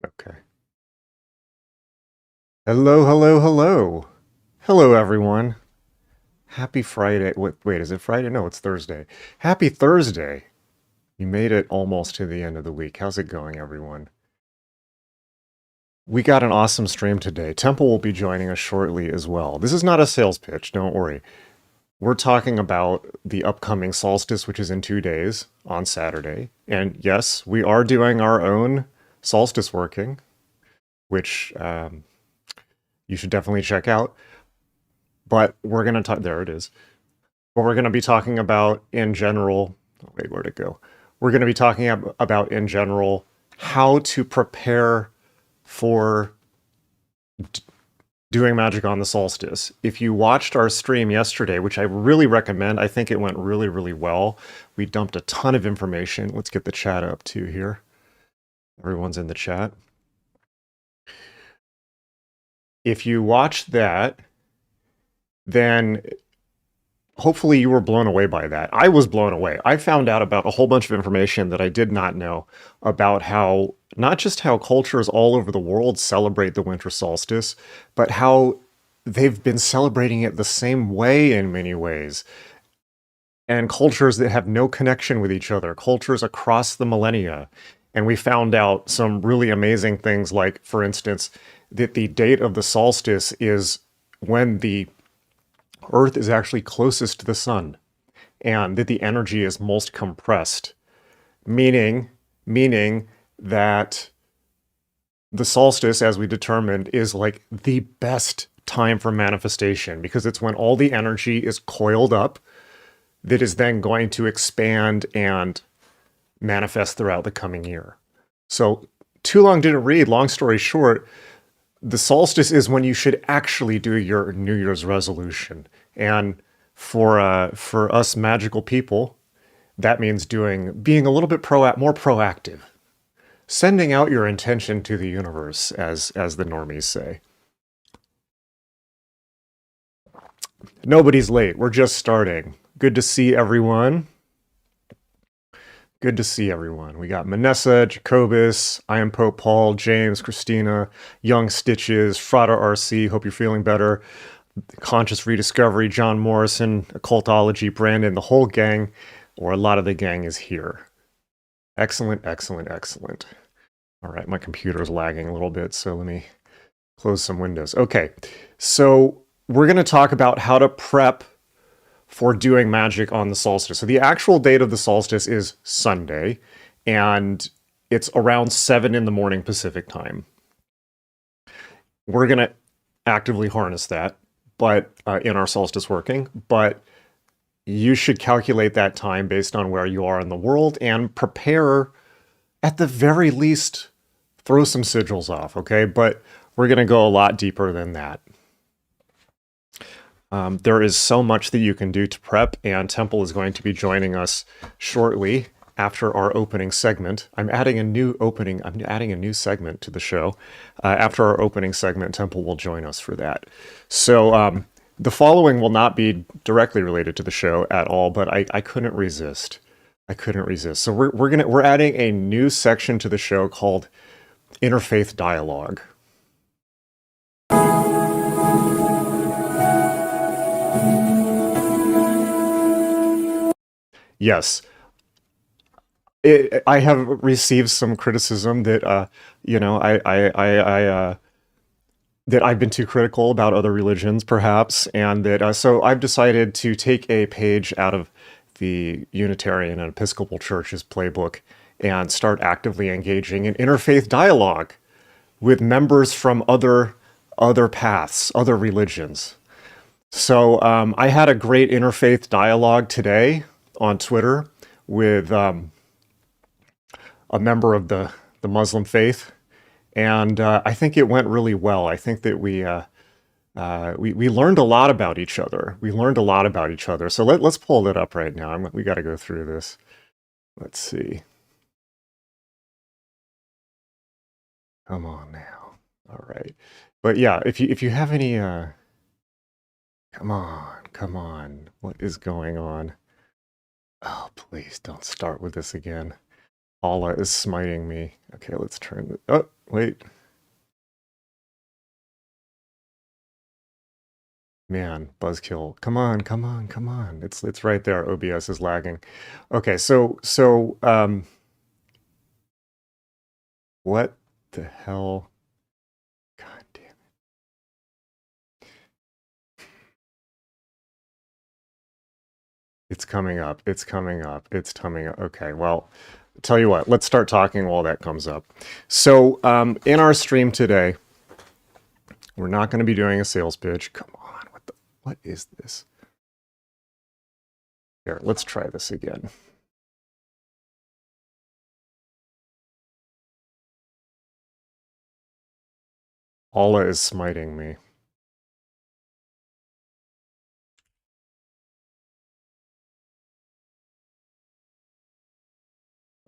Okay. Hello, hello, hello. Hello, everyone. Happy Friday. Wait, is it Friday? No, it's Thursday. Happy Thursday. You made it almost to the end of the week. How's it going, everyone? We got an awesome stream today. Temple will be joining us shortly as well. This is not a sales pitch, don't worry. We're talking about the upcoming solstice, which is in 2 days on Saturday. And yes, we are doing our own solstice working, which you should definitely check out. But we're going to talk, there it is. But we're going to be talking about in general, wait, where'd it go? We're going to be talking about in general how to prepare for doing magic on the solstice. If you watched our stream yesterday, which I really recommend, I think it went really, really well. We dumped a ton of information. Let's get the chat up too here. Everyone's in the chat. If you watched that, then hopefully you were blown away by that. I was blown away. I found out about a whole bunch of information that I did not know about how, not just how cultures all over the world celebrate the winter solstice, but how they've been celebrating it the same way in many ways. And cultures that have no connection with each other, cultures across the millennia. And we found out some really amazing things like, for instance, that the date of the solstice is when the Earth is actually closest to the sun, and that the energy is most compressed, meaning that the solstice, as we determined, is like the best time for manifestation because it's when all the energy is coiled up that is then going to expand and manifest throughout the coming year. So too long didn't read, long story short, the solstice is when you should actually do your New Year's resolution. And for us magical people, that means being a little bit more proactive, sending out your intention to the universe, as the normies say. Nobody's late. We're just starting. Good to see everyone. Good to see everyone. We got Manessa, Jacobus, I am Pope Paul, James, Christina, Young Stitches, Frada RC, hope you're feeling better, Conscious Rediscovery, John Morrison, Occultology, Brandon, the whole gang, or a lot of the gang is here. Excellent, excellent, excellent. All right, my computer is lagging a little bit, so let me close some windows. Okay, so we're going to talk about how to prep for doing magic on the solstice. So the actual date of the solstice is Sunday, and it's around 7 in the morning Pacific time. We're going to actively harness that, but in our solstice working, but you should calculate that time based on where you are in the world and prepare, at the very least, throw some sigils off, okay? But we're going to go a lot deeper than that. There is so much that you can do to prep, and Temple is going to be joining us shortly after our opening segment. I'm adding a new segment to the show. After our opening segment, Temple will join us for that. So the following will not be directly related to the show at all, but I couldn't resist. I couldn't resist. So we're adding a new section to the show called Interfaith Dialogue. Yes. I have received some criticism that, that I've been too critical about other religions, perhaps, and that so I've decided to take a page out of the Unitarian and Episcopal Church's playbook and start actively engaging in interfaith dialogue with members from other paths, other religions. So I had a great interfaith dialogue today on Twitter with a member of the Muslim faith, and I think it went really well. I think that we learned a lot about each other. We learned a lot about each other. So let's pull it up right now. We got to go through this. Let's see. Come on now. All right. But yeah, if you have any, come on. What is going on? Oh, please don't start with this again. Allah is smiting me. Okay, let's turn the... Oh, wait. Man, buzzkill. Come on, come on, come on. It's right there. OBS is lagging. Okay, what the hell? God damn it. It's coming up. It's coming up. It's coming up. Okay, well, tell you what, let's start talking while that comes up. So, in our stream today, we're not going to be doing a sales pitch. Come on, what is this? Here, let's try this again. Allah is smiting me.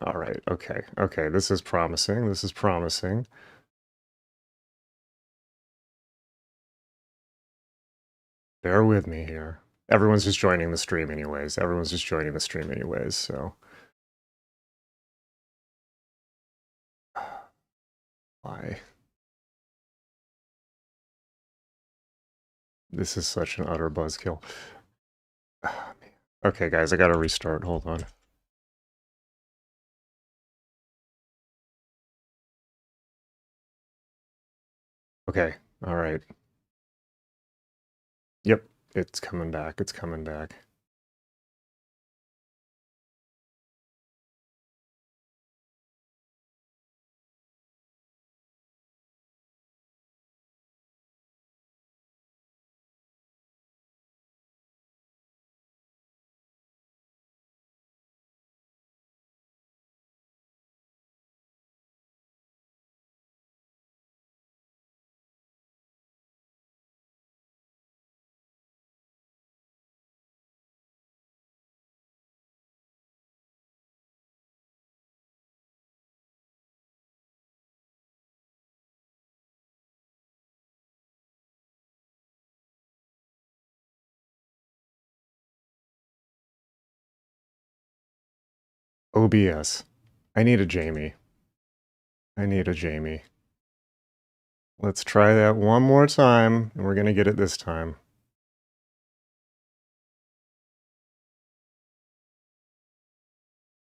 All right, okay, okay, this is promising. This is promising. Bear with me here. Everyone's just joining the stream anyways. Everyone's just joining the stream anyways, so. Why? This is such an utter buzzkill. Okay, guys, I gotta restart. Hold on. Okay, all right. Yep, it's coming back. It's coming back. OBS. I need a Jamie. I need a Jamie. Let's try that one more time, and we're gonna get it this time.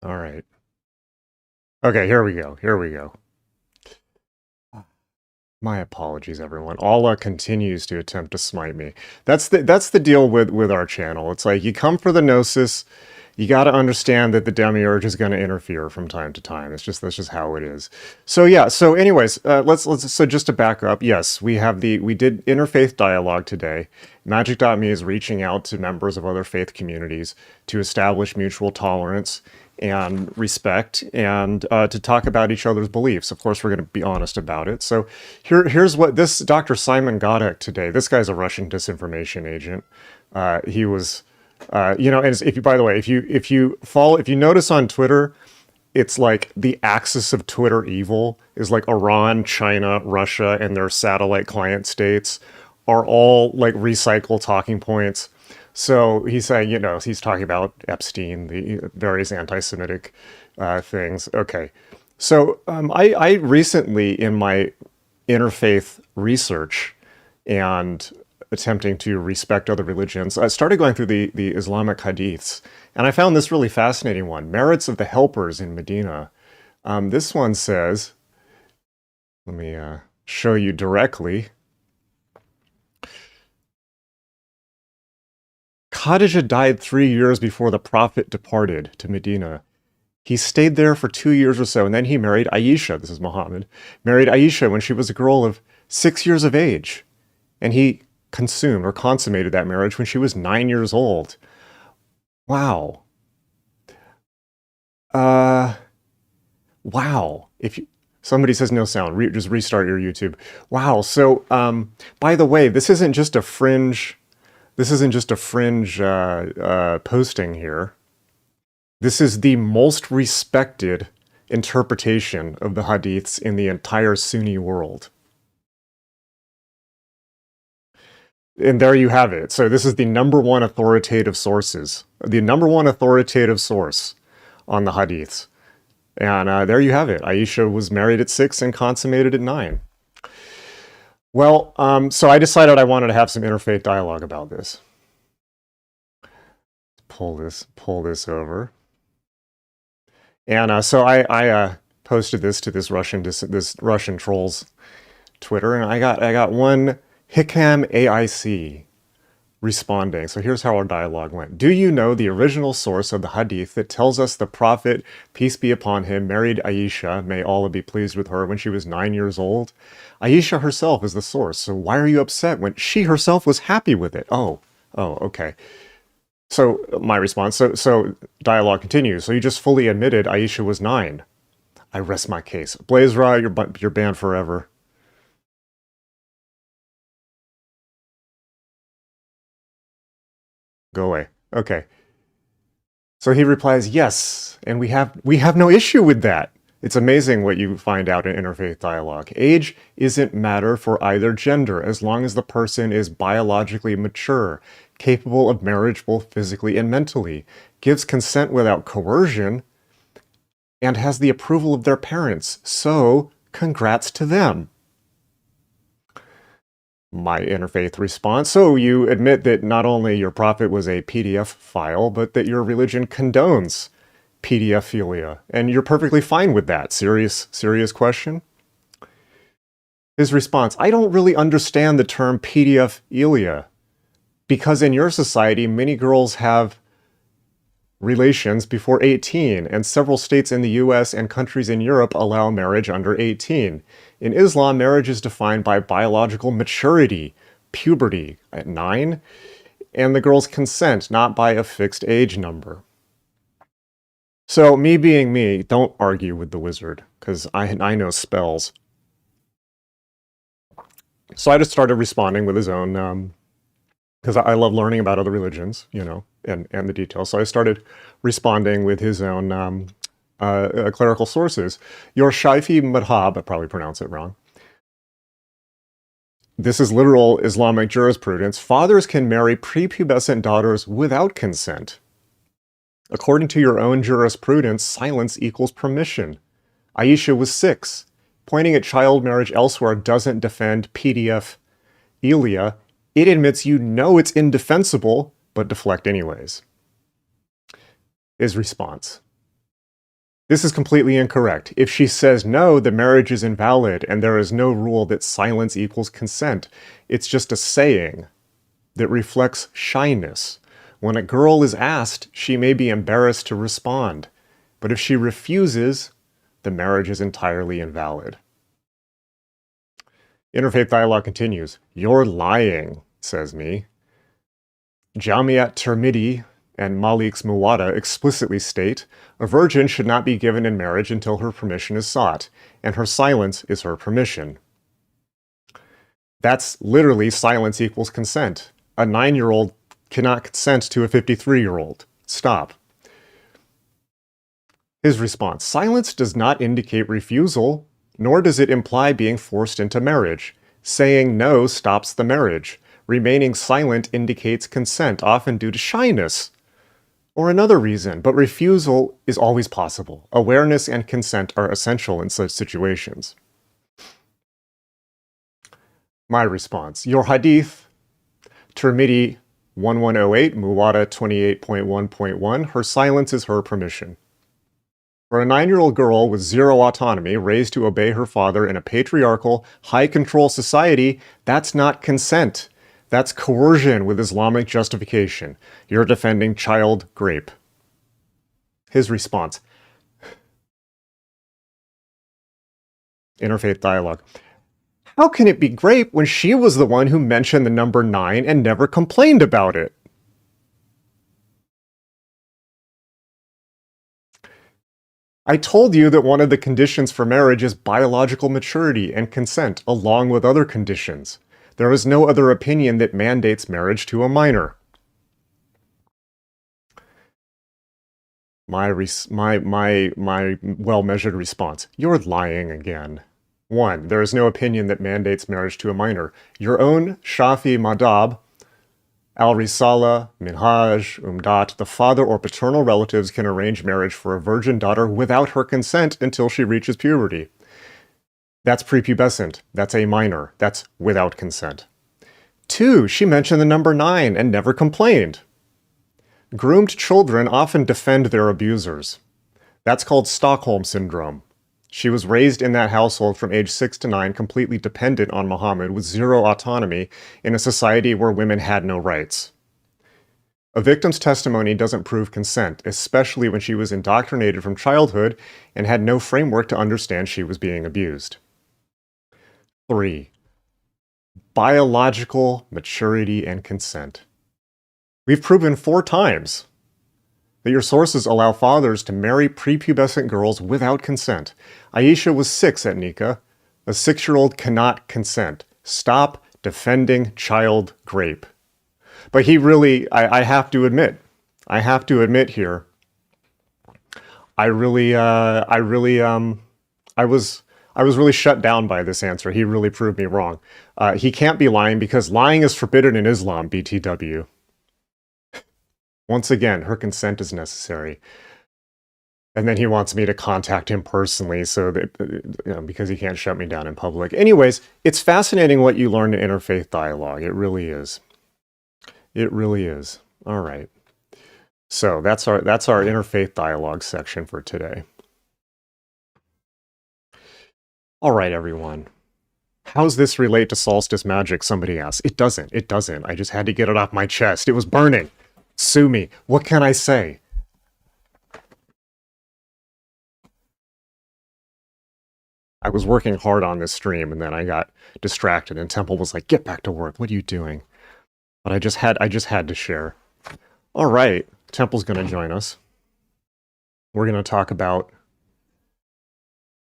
All right. Okay, here we go. Here we go. My apologies, everyone. Allah continues to attempt to smite me. That's the deal with our channel. It's like you come for the gnosis, you got to understand that the demiurge is going to interfere from time to time. That's just how it is. So yeah. So anyways, let's so just to back up. Yes, we did interfaith dialogue today. Magick.me is reaching out to members of other faith communities to establish mutual tolerance and respect, and to talk about each other's beliefs. Of course, we're going to be honest about it. So here's what this Dr. Simon Godek today. This guy's a Russian disinformation agent. He was, you know, and if you, by the way, if you notice on Twitter, it's like the axis of Twitter evil is like Iran, China, Russia, and their satellite client states are all like recycle talking points. So he's saying, you know, he's talking about Epstein, the various anti-Semitic things. Okay. So I recently, in my interfaith research and attempting to respect other religions, I started going through the Islamic hadiths, and I found this really fascinating one, Merits of the Helpers in Medina. This one says, let me show you directly. Khadijah died 3 years before the Prophet departed to Medina. He stayed there for 2 years or so, and then he married Aisha. This is Muhammad. Married Aisha when she was a girl of 6 years of age. And he consumed or consummated that marriage when she was 9 years old. Wow. Wow. If you, somebody says no sound, just restart your YouTube. Wow. So, by the way, this isn't just a fringe. This isn't just a fringe posting here. This is the most respected interpretation of the hadiths in the entire Sunni world. And there you have it. So this is the #1 authoritative sources. The #1 authoritative source on the hadiths. And there you have it. Aisha was married at 6 and consummated at 9. Well, so I decided I wanted to have some interfaith dialogue about this. Pull this over. And so I posted this to this Russian trolls Twitter, and I got one Hikam AIC responding. So here's how our dialogue went. Do you know the original source of the hadith that tells us the Prophet, peace be upon him, married Aisha, may Allah be pleased with her, when she was 9 years old? Aisha herself is the source, so why are you upset when she herself was happy with it? Oh, okay. So my response, so dialogue continues. So you just fully admitted Aisha was 9. I rest my case. Blazra, you're banned forever. Go away. Okay. So he replies, yes, and we have no issue with that. It's amazing what you find out in interfaith dialogue. Age isn't matter for either gender, as long as the person is biologically mature, capable of marriage both physically and mentally, gives consent without coercion, and has the approval of their parents. So, congrats to them. My interfaith response, so you admit that not only your prophet was a PDF file, but that your religion condones PDFphilia, and you're perfectly fine with that. Serious question? His response, I don't really understand the term PDFphilia, because in your society, many girls have relations before 18, and several states in the US and countries in Europe allow marriage under 18. In Islam, marriage is defined by biological maturity, puberty, at 9, and the girl's consent, not by a fixed age number. So, me being me, don't argue with the wizard, because I know spells. So I just started responding with his own, because I love learning about other religions, you know, and the details. So I started responding with his own clerical sources. Your Shafi madhab, I probably pronounce it wrong. This is literal Islamic jurisprudence. Fathers can marry prepubescent daughters without consent. According to your own jurisprudence, silence equals permission. Aisha was 6. Pointing at child marriage elsewhere doesn't defend PDF-Elia. It admits you know it's indefensible, but deflect anyways. His response. This is completely incorrect. If she says no, the marriage is invalid, and there is no rule that silence equals consent. It's just a saying that reflects shyness. When a girl is asked, she may be embarrassed to respond, but if she refuses, the marriage is entirely invalid. Interfaith dialogue continues. You're lying, says me. Jamiat Tirmidhi and Malik's Muwatta explicitly state, a virgin should not be given in marriage until her permission is sought, and her silence is her permission. That's literally silence equals consent. A 9-year-old cannot consent to a 53-year-old. Stop. His response, silence does not indicate refusal, nor does it imply being forced into marriage. Saying no stops the marriage. Remaining silent indicates consent, often due to shyness or another reason, but refusal is always possible. Awareness and consent are essential in such situations. My response, your hadith, Tirmidhi 1108, Muwatta 28.1.1, her silence is her permission. For a 9-year-old girl with zero autonomy, raised to obey her father in a patriarchal, high-control society, that's not consent. That's coercion with Islamic justification. You're defending child grape. His response. Interfaith dialogue. How can it be grape when she was the one who mentioned the number 9 and never complained about it? I told you that one of the conditions for marriage is biological maturity and consent, along with other conditions. There is no other opinion that mandates marriage to a minor. My well-measured response. You're lying again. 1. There is no opinion that mandates marriage to a minor. Your own Shafi madhab Al-Risala, Minhaj, Umdat, the father or paternal relatives can arrange marriage for a virgin daughter without her consent until she reaches puberty. That's prepubescent. That's a minor. That's without consent. 2, she mentioned the number 9 and never complained. Groomed children often defend their abusers. That's called Stockholm Syndrome. She was raised in that household from age 6 to 9, completely dependent on Muhammad with zero autonomy in a society where women had no rights. A victim's testimony doesn't prove consent, especially when she was indoctrinated from childhood and had no framework to understand she was being abused. 3. Biological maturity and consent. We've proven 4 times that your sources allow fathers to marry prepubescent girls without consent. Aisha was 6 at Nikah. A 6-year-old cannot consent. Stop defending child rape. But he really, I have to admit here, I was really shut down by this answer. He really proved me wrong. He can't be lying because lying is forbidden in Islam, BTW. Once again, her consent is necessary. And then he wants me to contact him personally so that, because he can't shut me down in public. Anyways, it's fascinating what you learn in interfaith dialogue. It really is. It really is. All right. So that's our interfaith dialogue section for today. All right, everyone. How's this relate to solstice magic? Somebody asked. It doesn't. It doesn't. I just had to get it off my chest. It was burning. Sue me. What can I say? I was working hard on this stream and then I got distracted and Temple was like, "Get back to work. What are you doing?" But I just had to share. All right. Temple's going to join us. We're going to talk about...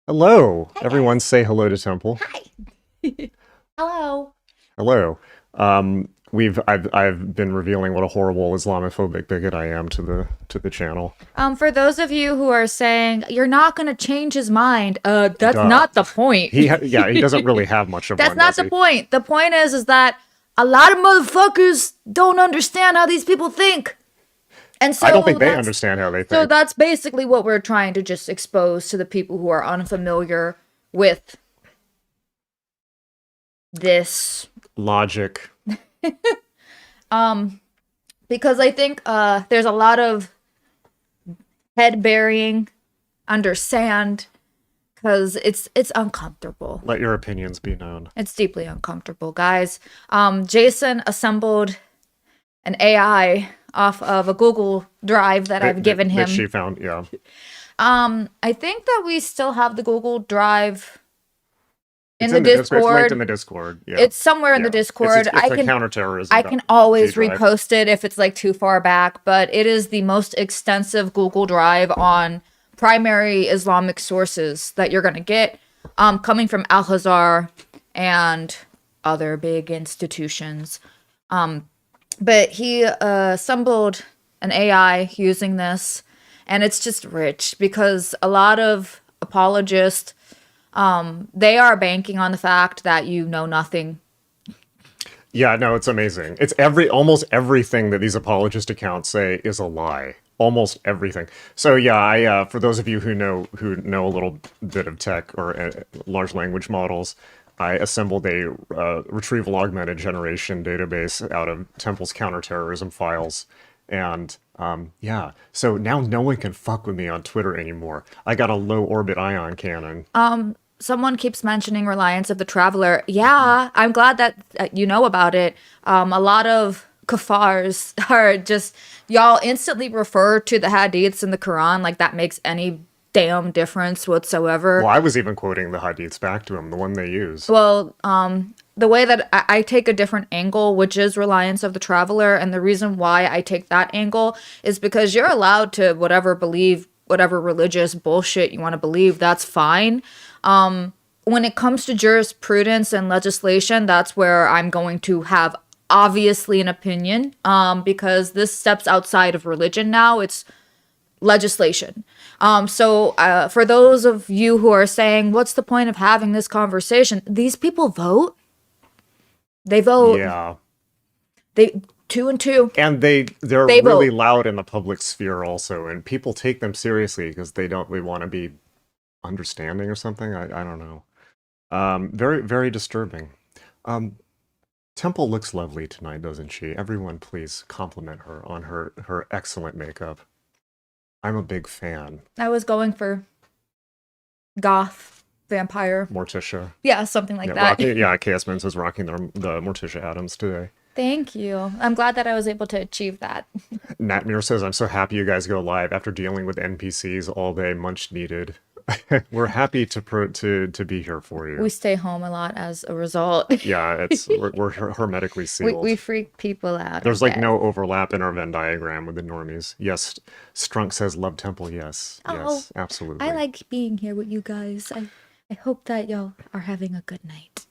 Hello. Hi. Everyone say hello to Temple. Hi. Hello. Hello. I've been revealing what a horrible Islamophobic bigot I am to the channel. For those of you who are saying you're not going to change his mind, that's not the point. He doesn't really have much of that's one. That's not the point. The point is that a lot of motherfuckers don't understand how these people think. And so I don't think they understand how they think. So that's basically what we're trying to just expose to the people who are unfamiliar with this logic. Because I think there's a lot of head burying under sand because it's uncomfortable. Let your opinions be known. It's deeply uncomfortable, guys. Jason assembled an AI off of a Google Drive that I've given him. That she found, yeah. I think that we still have the Google Drive in the Discord. It's linked in the Discord. Yeah. It's somewhere in the Discord. It's a counterterrorism. I can always repost it if it's like too far back, but it is the most extensive Google Drive on primary Islamic sources that you're going to get, coming from Al-Azhar and other big institutions. But he assembled an AI using this, and it's just rich because a lot of apologists, they are banking on the fact that you know nothing. Yeah, no, it's amazing. It's almost everything that these apologist accounts say is a lie. Almost everything. So yeah, I for those of you who know a little bit of tech or large language models, I assembled a retrieval augmented generation database out of Temple's counterterrorism files. And yeah, so now no one can fuck with me on Twitter anymore. I got a low orbit ion cannon. Someone keeps mentioning Reliance of the Traveler. Yeah, I'm glad that you know about it. A lot of kuffars are just, y'all instantly refer to the hadiths in the Quran like that makes any damn difference whatsoever. Well, I was even quoting the hadiths back to him, the one they use. Well, the way that I take a different angle, which is Reliance of the Traveler, and the reason why I take that angle is because you're allowed to believe whatever religious bullshit you want to believe, that's fine. When it comes to jurisprudence and legislation, that's where I'm going to have obviously an opinion, because this steps outside of religion now. It's legislation. So for those of you who are saying, what's the point of having this conversation? These people vote. They vote. Yeah. 2 and 2. And they're They really vote. loud in the public sphere also, and people take them seriously because they want to be understanding or something. I don't know. Very, very disturbing. Um, Temple looks lovely tonight, doesn't she? Everyone, please compliment her on her excellent makeup. I'm a big fan. I was going for goth vampire. Morticia. Yeah, something like Yeah, that. KS Men's is rocking the Morticia Adams today. Thank you. I'm glad that I was able to achieve that. Natmir says, I'm so happy you guys go live after dealing with NPCs all day, much needed. We're happy to be here for you. We stay home a lot as a result. Yeah, we're hermetically sealed. We freak people out. There's like no overlap in our Venn diagram with the normies. Yes, Strunk says love Temple. Yes, yes, absolutely. I like being here with you guys. I hope that y'all are having a good night.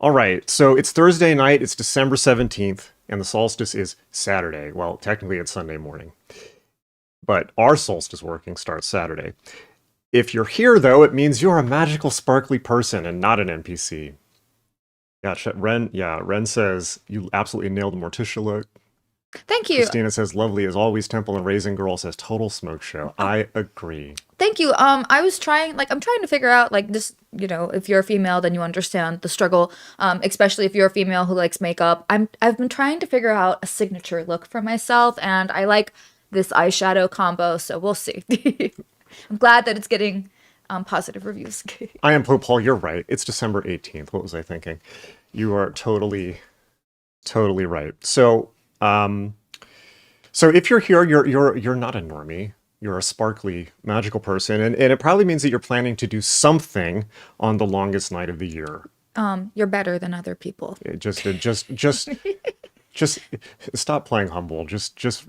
All right, so it's Thursday night. It's December 17th, and the solstice is Saturday. Well, technically it's Sunday morning, but our solstice working starts Saturday. If you're here, though, it means you're a magical, sparkly person and not an NPC. Yeah, Ren says, you absolutely nailed the Morticia look. Thank you. Christina says, lovely as always, Temple, and Raisin Girl says, total smoke show. I agree. Thank you. I'm trying to figure out, like, this, if you're a female, then you understand the struggle, especially if you're a female who likes makeup. I've been trying to figure out a signature look for myself, and I like this eyeshadow combo, so we'll see. I'm glad that it's getting positive reviews. I am Pope Paul. You're right. It's December 18th. What was I thinking? You are totally right. So, if you're here, you're not a normie. You're a sparkly, magical person, and it probably means that you're planning to do something on the longest night of the year. You're better than other people. Just stop playing humble. Just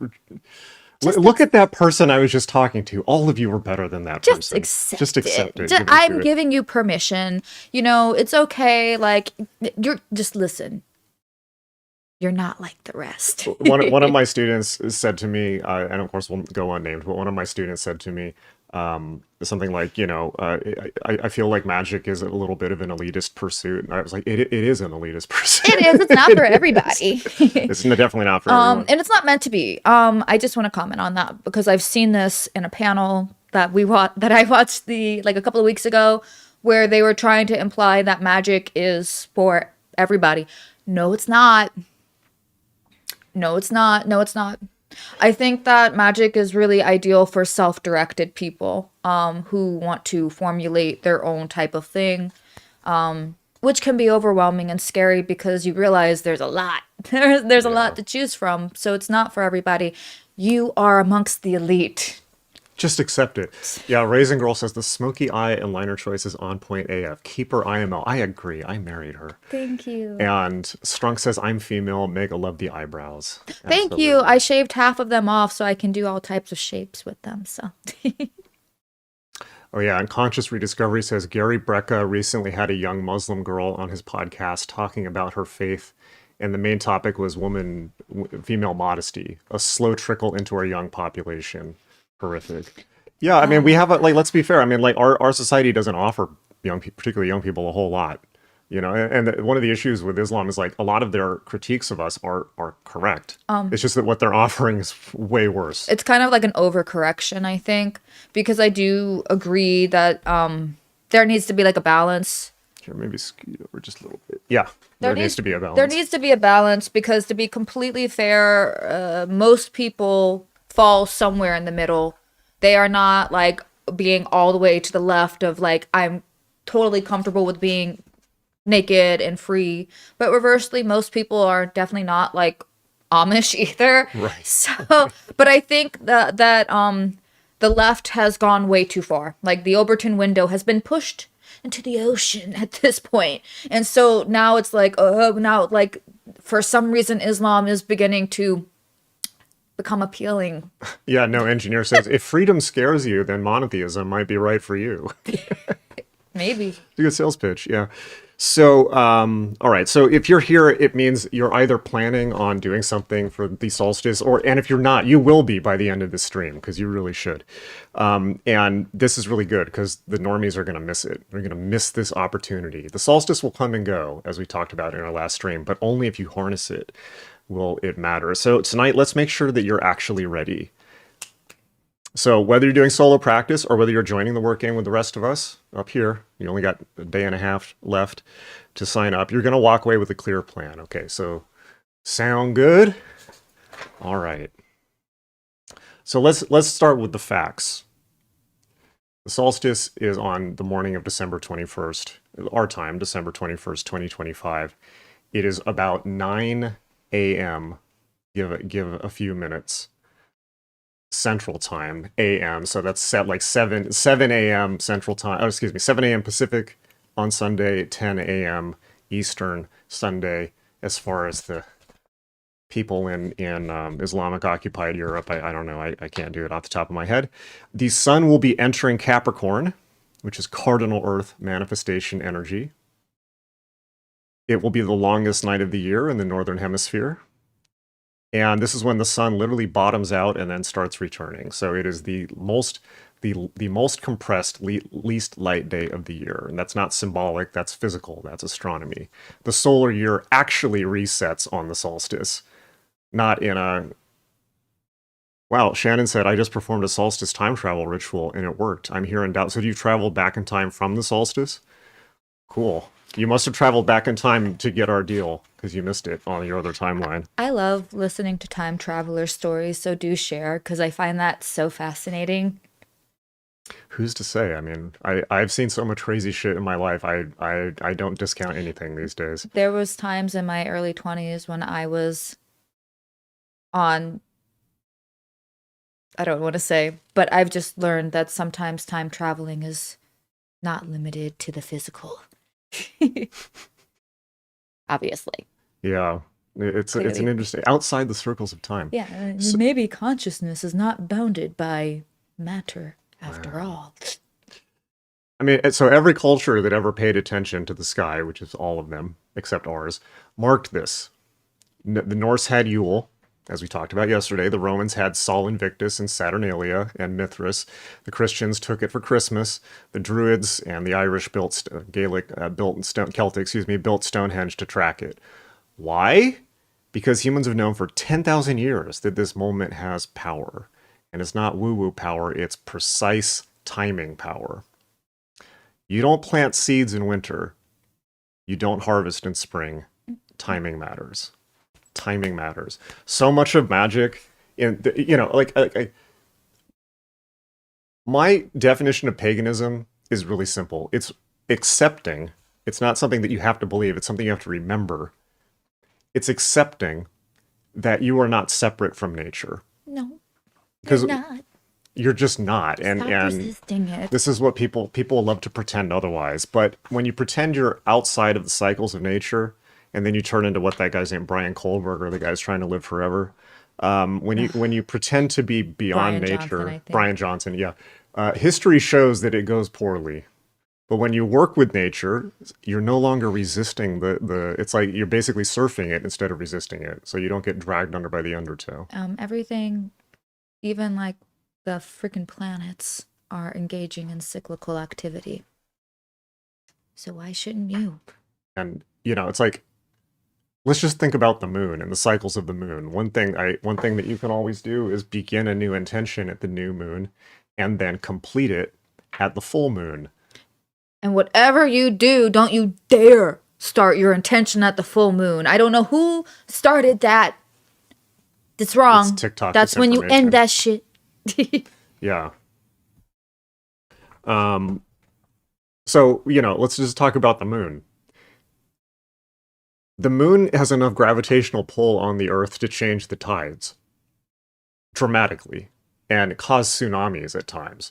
look at that person I was just talking to. All of you are better than that person. Just accept it. I'm giving you permission. It's okay. Like, just listen. You're not like the rest. one of my students said to me, and of course we'll go unnamed, but one of my students said to me something like, I feel like magic is a little bit of an elitist pursuit. And I was like, it is an elitist pursuit. It is. It's not for everybody. It's definitely not for everyone. And it's not meant to be. I just want to comment on that because I've seen this in a panel that I watched a couple of weeks ago, where they were trying to imply that magic is for everybody. No, it's not. No, it's not. I think that magic is really ideal for self-directed people who want to formulate their own type of thing, which can be overwhelming and scary because you realize there's a lot. There's a lot to choose from, so it's not for everybody. You are amongst the elite. Just accept it. Yeah, Raisin Girl says the smoky eye and liner choice is on point AF. Keep her IMO. I agree. I married her. Thank you. And Strunk says I'm female. Mega love the eyebrows. Thank you. I shaved half of them off so I can do all types of shapes with them. So. Oh yeah, and Conscious Rediscovery says Gary Brecka recently had a young Muslim girl on his podcast talking about her faith, and the main topic was female modesty, a slow trickle into our young population. Horrific. Yeah, I mean, we have let's be fair. I mean, our society doesn't offer particularly young people a whole lot, and one of the issues with Islam is a lot of their critiques of us are correct. It's just that what they're offering is way worse. It's kind of like an overcorrection, I think, because I do agree that there needs to be a balance. Here, maybe scoot over just a little bit. Yeah, there needs to be a balance. There needs to be a balance because, to be completely fair, most people fall somewhere in the middle. They are not being all the way to the left of I'm totally comfortable with being naked and free, but reversely, most people are definitely not Amish either. Right. So, but I think that the left has gone way too far. The Overton window has been pushed into the ocean at this point, and so now it's for some reason Islam is beginning to become appealing. Yeah, no, Engineer says, if freedom scares you, then monotheism might be right for you. Maybe. It's a good sales pitch, yeah. So, all right. So if you're here, it means you're either planning on doing something for the solstice, and if you're not, you will be by the end of the stream, because you really should. And this is really good, because the normies are going to miss it. They're going to miss this opportunity. The solstice will come and go, as we talked about in our last stream, but only if you harness it. will it matter. So tonight, let's make sure that you're actually ready. So whether you're doing solo practice or whether you're joining the work game with the rest of us up here, you only got a day and a half left to sign up. You're going to walk away with a clear plan. Okay, so sound good? All right. So let's start with the facts. The solstice is on the morning of December 21st, our time, December 21st, 2025. It is about 9 a.m. Give a few minutes. Central Time, a.m. So that's set like 7 a.m. Central Time. Oh, excuse me, 7 a.m. Pacific on Sunday, 10 a.m. Eastern Sunday. As far as the people in Islamic occupied Europe, I don't know. I can't do it off the top of my head. The sun will be entering Capricorn, which is cardinal Earth manifestation energy. It will be the longest night of the year in the Northern Hemisphere. And this is when the sun literally bottoms out and then starts returning. So it is the most compressed, least light day of the year. And that's not symbolic, that's physical, that's astronomy. The solar year actually resets on the solstice, not in a... Wow, Shannon said, I just performed a solstice time travel ritual and it worked. I'm here in doubt. So do you travel back in time from the solstice? Cool. You must have traveled back in time to get our deal, because you missed it on your other timeline. I love listening to time traveler stories, so do share, because I find that so fascinating. Who's to say? I mean, I've seen so much crazy shit in my life. I don't discount anything these days. There was times in my early 20s when I was on, I don't want to say, but I've just learned that sometimes time traveling is not limited to the physical. Obviously. Yeah, it's an interesting outside the circles of time. Yeah, maybe consciousness is not bounded by matter after all. I mean, so every culture that ever paid attention to the sky, which is all of them except ours, marked this. The Norse had Yule, as we talked about yesterday. The Romans had Sol Invictus and Saturnalia and Mithras. The Christians took it for Christmas. The Druids and the Irish built built Stonehenge to track it. Why? Because humans have known for 10,000 years that this moment has power. And it's not woo-woo power, it's precise timing power. You don't plant seeds in winter. You don't harvest in spring. Timing matters. Timing matters. So much of magic, my definition of paganism is really simple. It's accepting. It's not something that you have to believe. It's something you have to remember. It's accepting that you are not separate from nature. No, because you're not. You're just not. Stop and resisting it. This is what people love to pretend otherwise. But when you pretend you're outside of the cycles of nature, and then you turn into what that guy's named, Brian Kohlberger, the guy's trying to live forever. When you pretend to be beyond nature, Brian Johnson, yeah. History shows that it goes poorly. But when you work with nature, you're no longer resisting it's like you're basically surfing it instead of resisting it. So you don't get dragged under by the undertow. Everything, even like the freaking planets, are engaging in cyclical activity. So why shouldn't you? And, it's like, let's just think about the moon and the cycles of the moon. One thing that you can always do is begin a new intention at the new moon and then complete it at the full moon. And whatever you do, don't you dare start your intention at the full moon. I don't know who started that. It's wrong. It's TikTok. That's when you end that shit. Yeah. So, let's just talk about the moon. The moon has enough gravitational pull on the Earth to change the tides dramatically and cause tsunamis at times.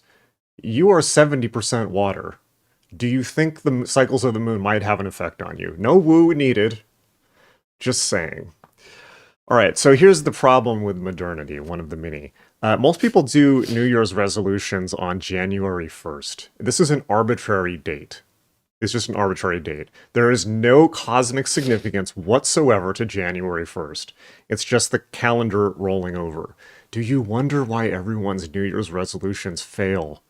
You are 70% water. Do you think the cycles of the moon might have an effect on you? No woo needed. Just saying. All right, so here's the problem with modernity, one of the many. Most people do New Year's resolutions on January 1st. This is an arbitrary date. It's just an arbitrary date. There is no cosmic significance whatsoever to January 1st. It's just the calendar rolling over. Do you wonder why everyone's New Year's resolutions fail?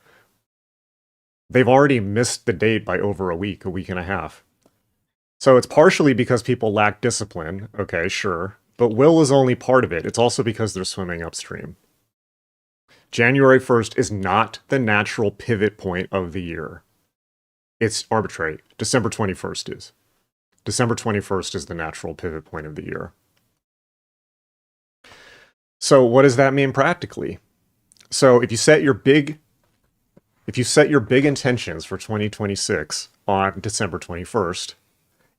They've already missed the date by over a week and a half. So it's partially because people lack discipline. Okay, sure. But will is only part of it. It's also because they're swimming upstream. January 1st is not the natural pivot point of the year. It's arbitrary. December 21st is. December 21st is the natural pivot point of the year. So what does that mean practically? So if you set your big intentions for 2026 on December 21st,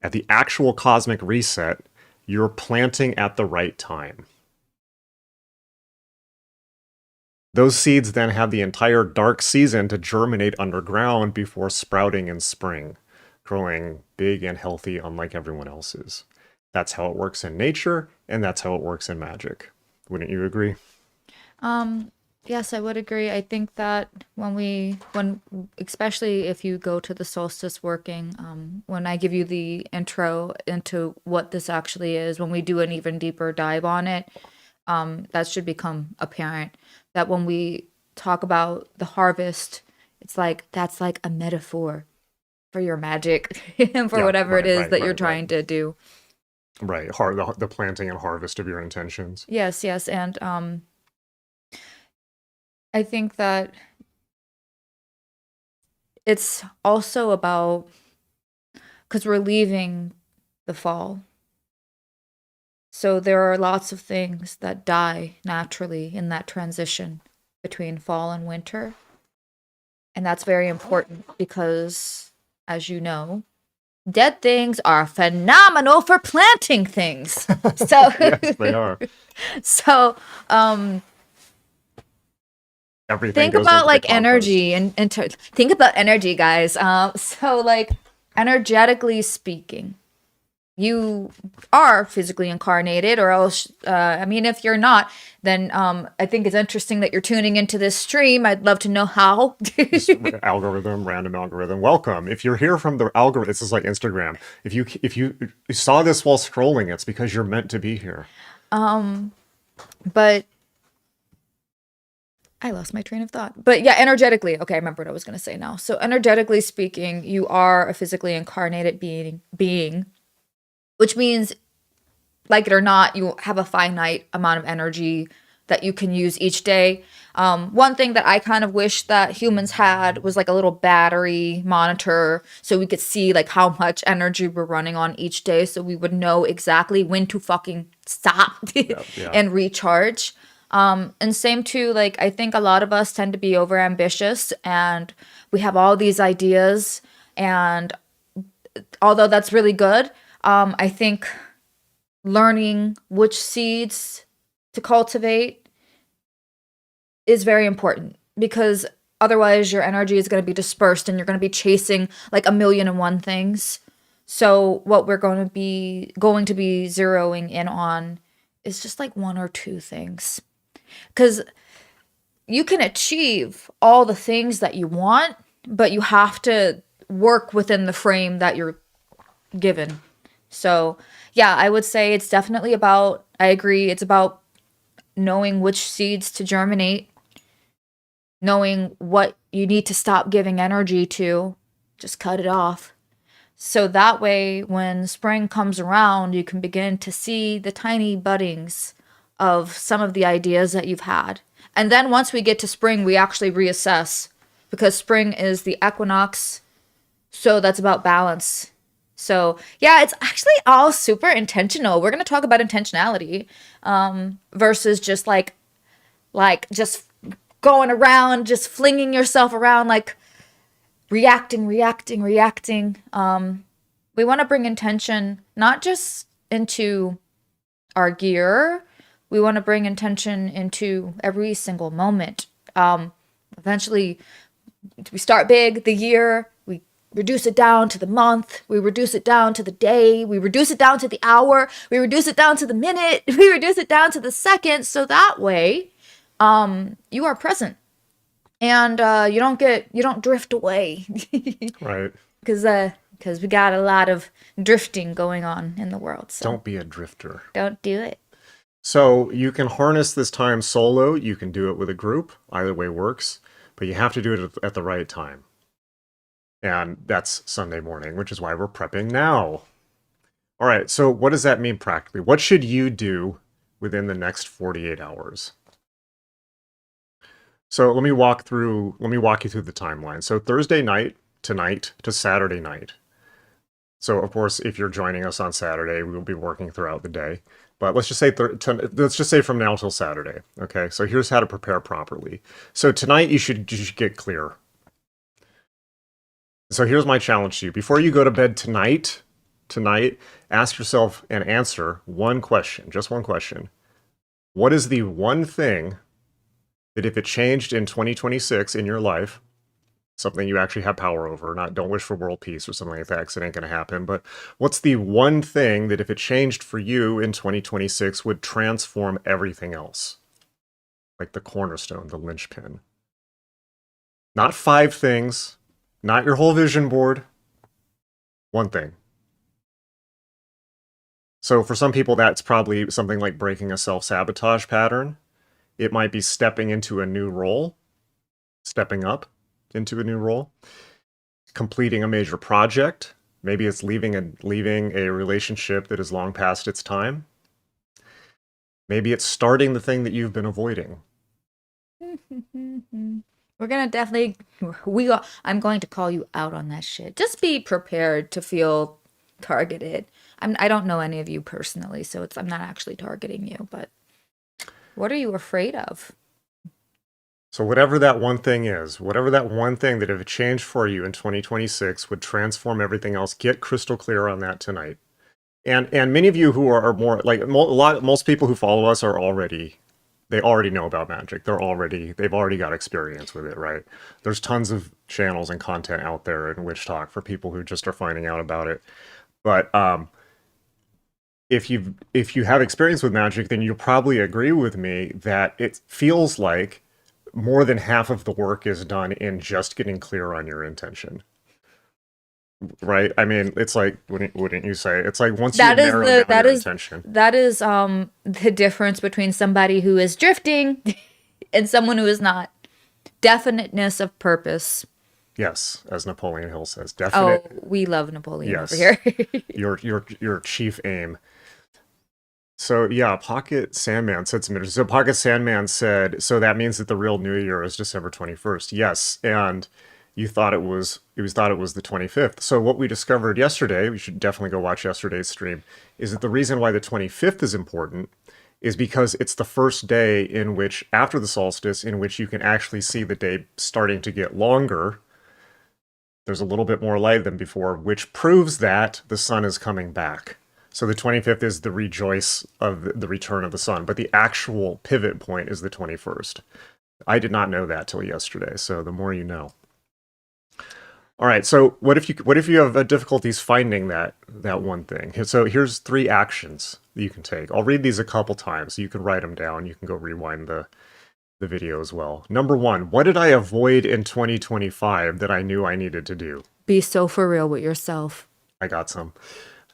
at the actual cosmic reset, you're planting at the right time. Those seeds then have the entire dark season to germinate underground before sprouting in spring, growing big and healthy unlike everyone else's. That's how it works in nature, and that's how it works in magic. Wouldn't you agree? Yes, I would agree. I think that when especially if you go to the Solstice Working, when I give you the intro into what this actually is, when we do an even deeper dive on it, that should become apparent. That when we talk about the harvest, it's like that's like a metaphor for your magic and for Yeah, whatever it is that you're right. trying to do. Right, the planting and harvest of your intentions. Yes, yes, and I think that it's also about because we're leaving the fall. So there are lots of things that die naturally in that transition between fall and winter. And that's very important because, as you know, dead things are phenomenal for planting things. So, Yes, they are. so Everything think goes about into the like compost. energy and think about energy, guys. So like energetically speaking, you are physically incarnated, or else I mean, if you're not, then I think it's interesting that you're tuning into this stream. I'd love to know how. Just random algorithm. Welcome. If you're here from the algorithm, this is like Instagram. If you saw this while scrolling, it's because you're meant to be here. But I lost my train of thought. But yeah, energetically, okay, I remember what I was going to say now. So energetically speaking, you are a physically incarnated being, which means, like it or not, you have a finite amount of energy that you can use each day. One thing that I kind of wish that humans had was like a little battery monitor so we could see like how much energy we're running on each day so we would know exactly when to fucking stop Yeah. and recharge. And same too, like I think a lot of us tend to be over ambitious and we have all these ideas, and although that's really good, I think learning which seeds to cultivate is very important, because otherwise your energy is going to be dispersed and you're going to be chasing like a million and one things. So what we're going to be zeroing in on is just like one or two things, because you can achieve all the things that you want, but you have to work within the frame that you're given. So yeah, I would say it's definitely about, I agree, it's about knowing which seeds to germinate, knowing what you need to stop giving energy to, just cut it off. So that way, when spring comes around, you can begin to see the tiny buddings of some of the ideas that you've had. And then once we get to spring, we actually reassess, because spring is the equinox. So that's about balance. So yeah, it's actually all super intentional. We're going to talk about intentionality versus just like just going around, just flinging yourself around, like reacting. We want to bring intention not just into our gear. We want to bring intention into every single moment. Eventually, we start big, the year, we reduce it down to the month, we reduce it down to the day, we reduce it down to the hour, we reduce it down to the minute, we reduce it down to the second. So that way, you are present, and you don't drift away. Right. Because we got a lot of drifting going on in the world. So Don't be a drifter. don't do it. So you can harness this time solo. You can do it with a group. Either way works. But you have to do it at the right time. And that's Sunday morning, which is why we're prepping now. All right, so what does that mean practically? What should you do within the next 48 hours? So let me walk you through the timeline. So Thursday night tonight to Saturday night. So of course, if you're joining us on Saturday, we will be working throughout the day. But let's just say let's just say from now till Saturday. Okay. So here's how to prepare properly. So tonight you should get clear. So here's my challenge to you. Before you go to bed tonight, ask yourself and answer one question, just one question. What is the one thing that if it changed in 2026 in your life, something you actually have power over, not don't wish for world peace or something like that, because it ain't going to happen, but what's the one thing that if it changed for you in 2026 would transform everything else? Like the cornerstone, the linchpin. Not 5 things, not your whole vision board, one thing. So for some people, that's probably something like breaking a self-sabotage pattern. It might be stepping into a new role, stepping up into a new role, completing a major project. Maybe it's leaving a relationship that is long past its time. Maybe it's starting the thing that you've been avoiding. We're gonna definitely I'm going to call you out on that shit. Just be prepared to feel targeted. I don't know any of you personally, so I'm not actually targeting you, but what are you afraid of? So whatever that one thing is, whatever that one thing that if it changed for you in 2026 would transform everything else, get crystal clear on that tonight. And many of you who are more like most people who follow us they already know about Magick. They've already got experience with it, right? There's tons of channels and content out there in Witch Talk for people who just are finding out about it. But if you have experience with Magick, then you'll probably agree with me that it feels like more than half of the work is done in just getting clear on your intention. Right? I mean, it's like, wouldn't you say? It's like once you narrow down your intention. That is the difference between somebody who is drifting and someone who is not. Definiteness of purpose. Yes, as Napoleon Hill says, definite. Oh, we love Napoleon Yes, over here. your chief aim. So yeah, Pocket Sandman said some interesting. So Pocket Sandman said, so that means that the real New Year is December 21st. Yes, and you thought it was the 25th. So what we discovered yesterday, we should definitely go watch yesterday's stream, is that the reason why the 25th is important is because it's the first day in which, after the solstice, in which you can actually see the day starting to get longer. There's a little bit more light than before, which proves that the sun is coming back. So the 25th is the rejoice of the return of the sun, but the actual pivot point is the 21st. I did not know that till yesterday, so the more you know. All right, so what if you have difficulties finding that one thing? So here's 3 actions that you can take. I'll read these a couple times, so you can write them down. You can go rewind the video as well. Number 1, what did I avoid in 2025 that I knew I needed to do? Be so for real with yourself. I got some.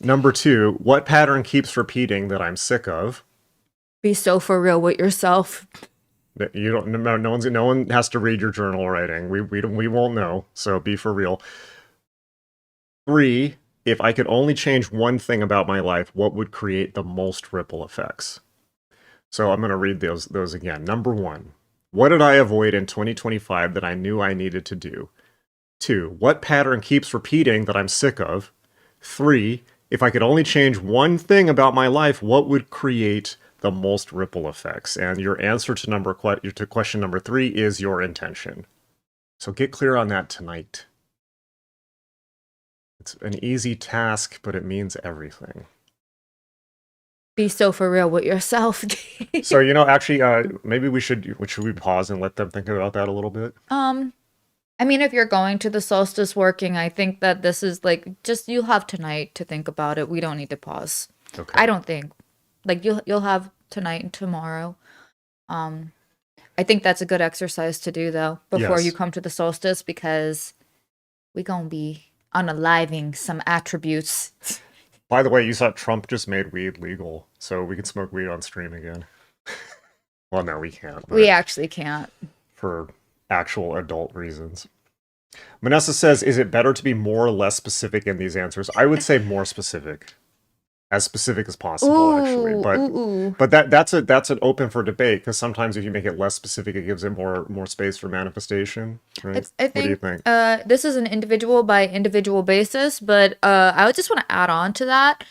Number 2, what pattern keeps repeating that I'm sick of? Be so for real with yourself. You don't. No one has to read your journal writing. We won't know. So be for real. 3, if I could only change one thing about my life, what would create the most ripple effects? So I'm going to read those again. Number 1, what did I avoid in 2025 that I knew I needed to do? 2, what pattern keeps repeating that I'm sick of? 3, if I could only change one thing about my life, what would create the most ripple effects? And your answer to question number 3 is your intention. So get clear on that tonight. It's an easy task, but it means everything. Be so for real with yourself. So, actually, maybe should we pause and let them think about that a little bit? I mean, if you're going to the Solstice Working, I think that this is like, just you'll have tonight to think about it. We don't need to pause. Okay. I don't think. Like you'll have tonight and tomorrow. I think that's a good exercise to do though before you come to the solstice, because we gonna be unaliving some attributes. By the way, you saw Trump just made weed legal, so we can smoke weed on stream again. Well, no, we can't. We actually can't. For actual adult reasons. Manessa says, is it better to be more or less specific in these answers? I would say more specific. as specific as possible, actually. Ooh, ooh, ooh. But that's an open for debate because sometimes if you make it less specific, it gives it more space for manifestation, right? I What do you think think? this is an individual by individual basis, but I would just want to add on to that.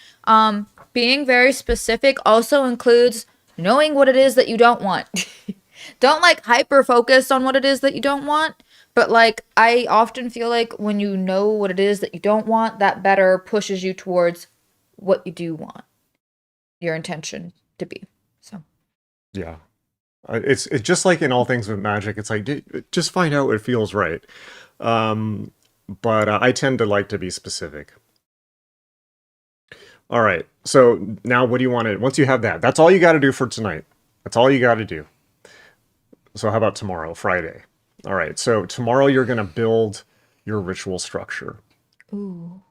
Being very specific also includes knowing what it is that you don't want. Don't like hyper focus on what it is that you don't want, but like I often feel like when you know what it is that you don't want, that better pushes you towards what you do want your intention to be. So, Yeah. It's just like in all things with magic. It's like just find out what feels right. Um, but I tend to like to be specific. All right. So now, what do you want to? Once you have that, that's all you got to do for tonight. That's all you got to do. So how about tomorrow, Friday? All right. So tomorrow you're going to build your ritual structure. ooh.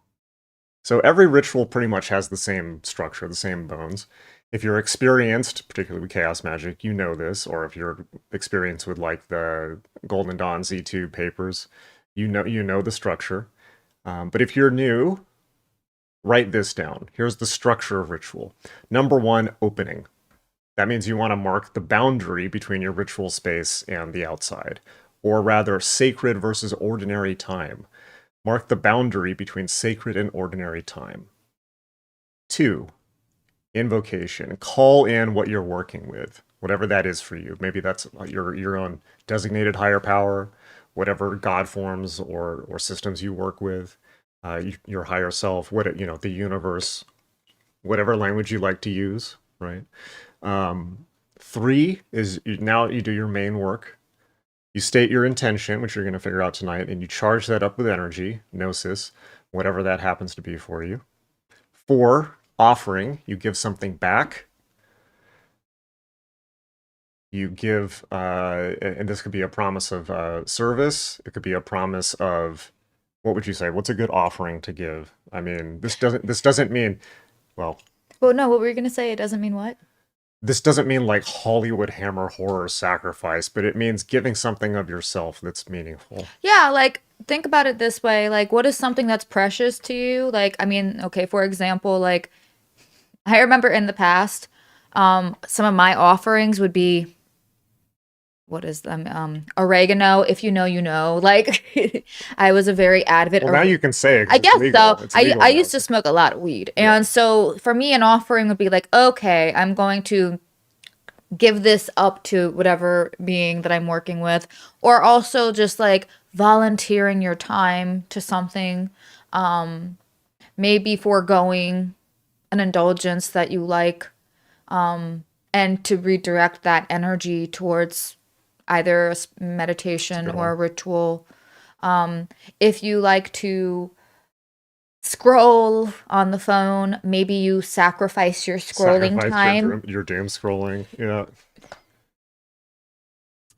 So every ritual pretty much has the same structure, the same bones. If you're experienced, particularly with chaos magic, you know this, or if you're experienced with like the Golden Dawn Z2 papers, you know the structure. But if you're new, write this down. Here's the structure of ritual. Number one, opening. That means you want to mark the boundary between your ritual space and the outside, or rather, sacred versus ordinary time. Mark the boundary between sacred and ordinary time. Two, invocation. Call in what you're working with, whatever that is for you. Maybe that's your own designated higher power, whatever god forms or systems you work with, your higher self, the universe, whatever language you like to use, right? Three is now you do your main work. You state your intention, which you're going to figure out tonight, and you charge that up with energy, gnosis, whatever that happens to be for you. Four, offering. You give something back. You give, and this could be a promise of service. It could be a promise of, what would you say? What's a good offering to give? I mean, this doesn't mean, well, Well, no, what were you gonna say? It doesn't mean what? this doesn't mean like Hollywood Hammer horror sacrifice, but it means giving something of yourself that's meaningful. Yeah, like think about it this way. Like, what is something that's precious to you? Like, I mean, okay, for example, like I remember in the past, some of my offerings would be what is them? Oregano. If you know, you know. Like, I was a very avid. Well, now you can say it because I it's guess legal. so. It's I legal now. used to smoke a lot of weed, Yeah. and so for me, an offering would be like, okay, I'm going to give this up to whatever being that I'm working with, or also just like volunteering your time to something, maybe foregoing an indulgence that you like, and to redirect that energy towards either It's a meditation good or one. a ritual. If you like to scroll on the phone, maybe you sacrifice your scrolling Sacrifice time. your doom scrolling. Yeah.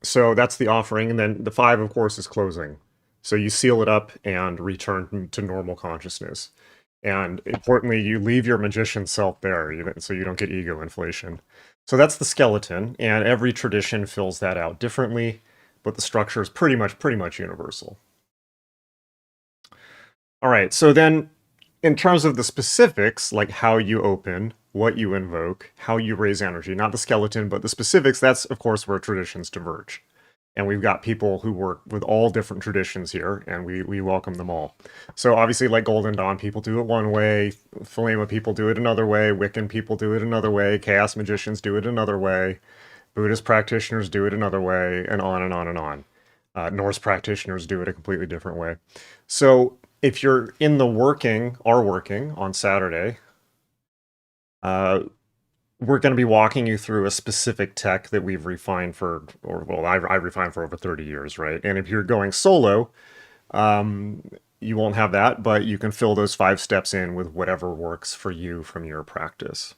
So that's the offering, and then the five, of course, is closing. So you seal it up and return to normal consciousness. And importantly, you leave your magician self there, so you don't get ego inflation. So that's the skeleton, and every tradition fills that out differently, but the structure is pretty much universal. All right, so then in terms of the specifics, like how you open, what you invoke, how you raise energy, not the skeleton, but the specifics, that's of course where traditions diverge. And we've got people who work with all different traditions here, and we welcome them all. So obviously, like Golden Dawn, people do it one way, Thelema people do it another way, Wiccan people do it another way, Chaos magicians do it another way, Buddhist practitioners do it another way, and on and on and on. Norse practitioners do it a completely different way. So if you're in the are working on Saturday, uh, we're going to be walking you through a specific tech that we've refined for, or well, I refined for over 30 years, right? And if you're going solo, you won't have that, but you can fill those 5 steps in with whatever works for you from your practice.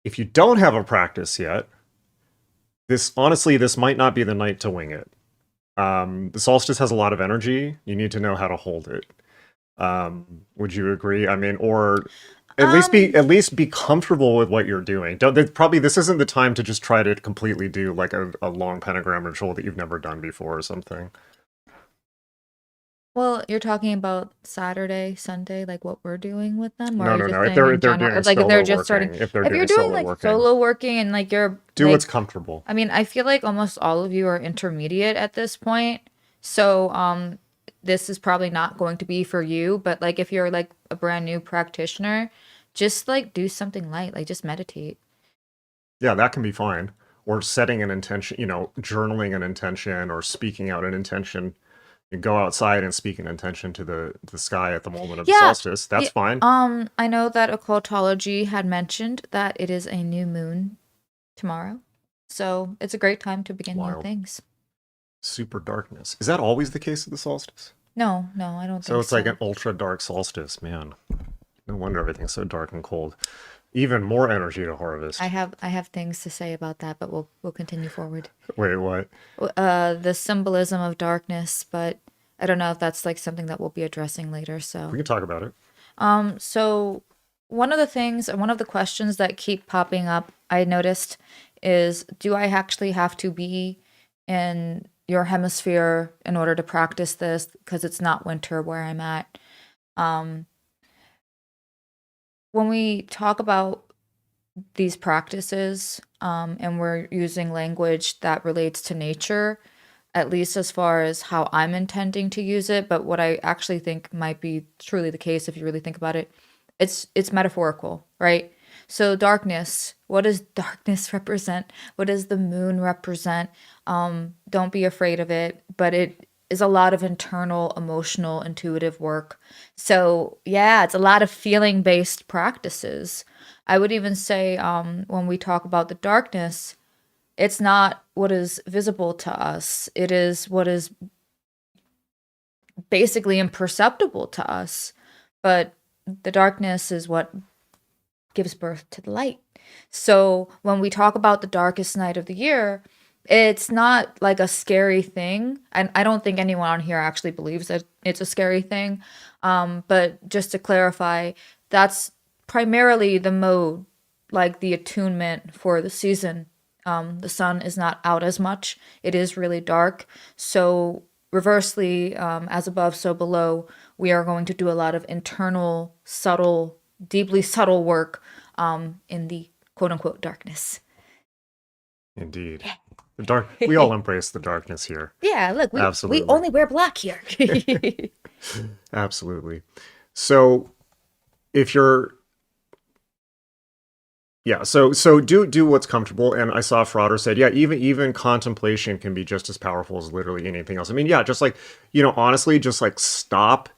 If you don't have a practice yet, this might not be the night to wing it. The solstice has a lot of energy. You need to know how to hold it. Would you agree? I mean, or Um, at least be comfortable with what you're doing. Probably this isn't the time to just try to completely do like a long pentagram ritual that you've never done before or something. Well, you're talking about Saturday, Sunday, like what we're doing with them, or No, are you no, no. just If saying they're in if they're general? doing Like if they're solo just starting, working, if they're if you're doing doing solo like working, solo working and like you're do what's like, comfortable. I mean, I feel like almost all of you are intermediate at this point. So, this is probably not going to be for you, but like if you're like a brand new practitioner, just like do something light, like just meditate. Yeah, that can be fine. Or setting an intention, journaling an intention or speaking out an intention. You go outside and speak an intention to the sky at the moment of the Yeah. solstice. That's Yeah. fine. I know that occultology had mentioned that it is a new moon tomorrow. So it's a great time to begin new Wild. things. Super darkness. Is that always the case of the solstice? No, no, I don't So think it's like so. an ultra dark solstice, man. No wonder everything's so dark and cold. Even more energy to harvest. I have things to say about that, but we'll continue forward. Wait, what? The symbolism of darkness, but I don't know if that's like something that we'll be addressing later. We So, can talk about it. so one of the things, one of the questions that keep popping up, I noticed, is do I actually have to be in your hemisphere in order to practice this because it's not winter where I'm at? Um, when we talk about these practices, and we're using language that relates to nature, at least as far as how I'm intending to use it, but what I actually think might be truly the case if you really think about it, it's metaphorical, right? So darkness, what does darkness represent? What does the moon represent? Don't be afraid of it, but it is a lot of internal, emotional, intuitive work. So yeah, it's a lot of feeling based practices. I would even say, when we talk about the darkness, it's not what is visible to us. It is what is basically imperceptible to us. But the darkness is what gives birth to the light. So when we talk about the darkest night of the year, it's not like a scary thing. And I don't think anyone on here actually believes that it's a scary thing. But just to clarify, that's primarily the mode, like the attunement for the season. The sun is not out as much. It is really dark. So reversely, as above, so below, we are going to do a lot of internal, subtle, deeply subtle work, in the quote unquote darkness. Indeed. The dark. We all embrace the darkness here. Yeah, look, we Absolutely. only wear black here. Absolutely. So if you're yeah, so do what's comfortable. And I saw Frauder said, yeah, even contemplation can be just as powerful as literally anything else. I mean, yeah, just like, honestly, just like stop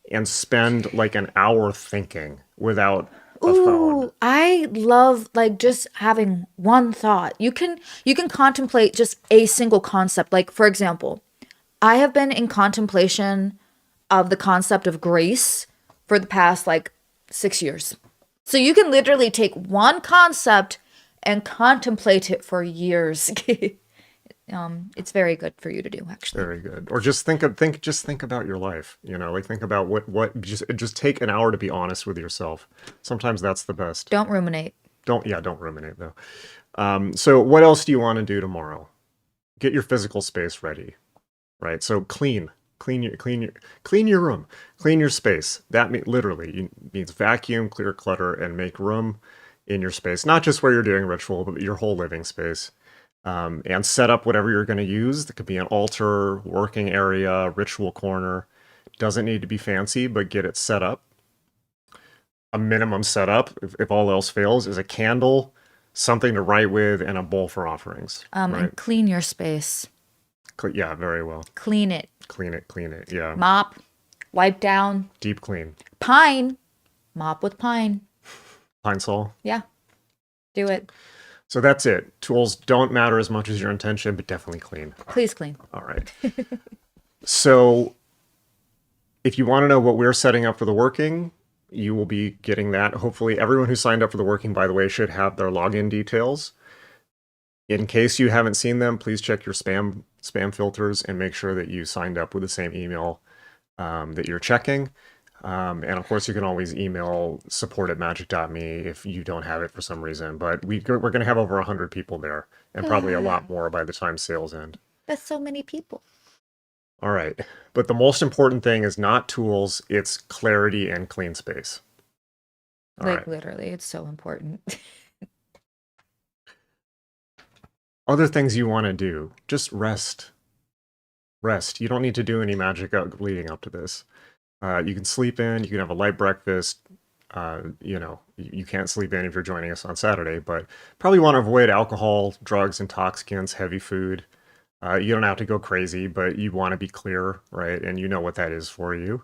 and spend like an hour thinking without a phone. Ooh, I love like just having one thought. You can contemplate just a single concept. Like for example, I have been in contemplation of the concept of grace for the past like 6 years. So you can literally take one concept and contemplate it for years. It's very good for you to do, actually. Very good. Or just think about your life, like think about what just take an hour to be honest with yourself. Sometimes that's the best. Don't ruminate. Don't ruminate though. So what else do you want to do tomorrow? Get your physical space ready, right? So clean your room, clean your space. That literally means vacuum, clear clutter, and make room in your space. Not just where you're doing ritual, but your whole living space. And set up whatever you're going to use. That could be an altar, working area, ritual corner. Doesn't need to be fancy, but get it set up. A minimum setup, if all else fails, is a candle, something to write with, and a bowl for offerings. Right? And clean your space. Yeah, very well. Clean it. Clean it, clean it. Yeah. Mop. Wipe down. Deep clean. Pine. Mop with pine. Pine Sol. Yeah. Do it. So that's it. Tools don't matter as much as your intention, but definitely clean. Please clean. All right. So if you want to know what we're setting up for the working, you will be getting that. Hopefully everyone who signed up for the working, by the way, should have their login details. In case you haven't seen them, please check your spam filters and make sure that you signed up with the same email that you're checking. And of course, you can always email support@magick.me if you don't have it for some reason. But we're going to have over 100 people there, and probably a lot more by the time sales end. That's so many people. All right. But the most important thing is not tools, it's clarity and clean space. All Like right. literally, it's so important. Other things you want to do, just rest. Rest. You don't need to do any magic leading up to this. You can sleep in, you can have a light breakfast. You can't sleep in if you're joining us on Saturday, but probably want to avoid alcohol, drugs, intoxicants, heavy food. You don't have to go crazy, but you want to be clear, right? And you know what that is for you.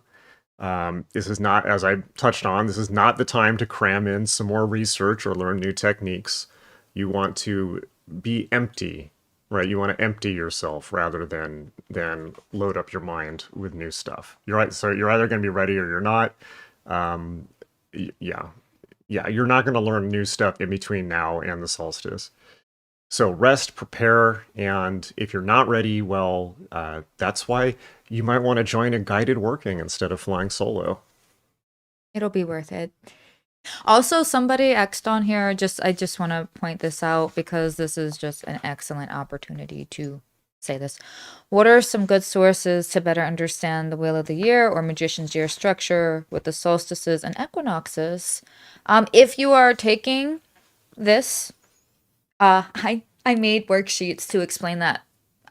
This is not, as I touched on, this is not the time to cram in some more research or learn new techniques. You want to be empty, right? You want to empty yourself rather than load up your mind with new stuff. You're right. So you're either going to be ready or you're not. Um, yeah, yeah. You're not going to learn new stuff in between now and the solstice. So rest, prepare, and if you're not ready, well, that's why you might want to join a guided working instead of flying solo. It'll be worth it. Also, somebody asked on here, I just want to point this out because this is just an excellent opportunity to say this. What are some good sources to better understand the wheel of the year or magician's year structure with the solstices and equinoxes? If you are taking this, I made worksheets to explain that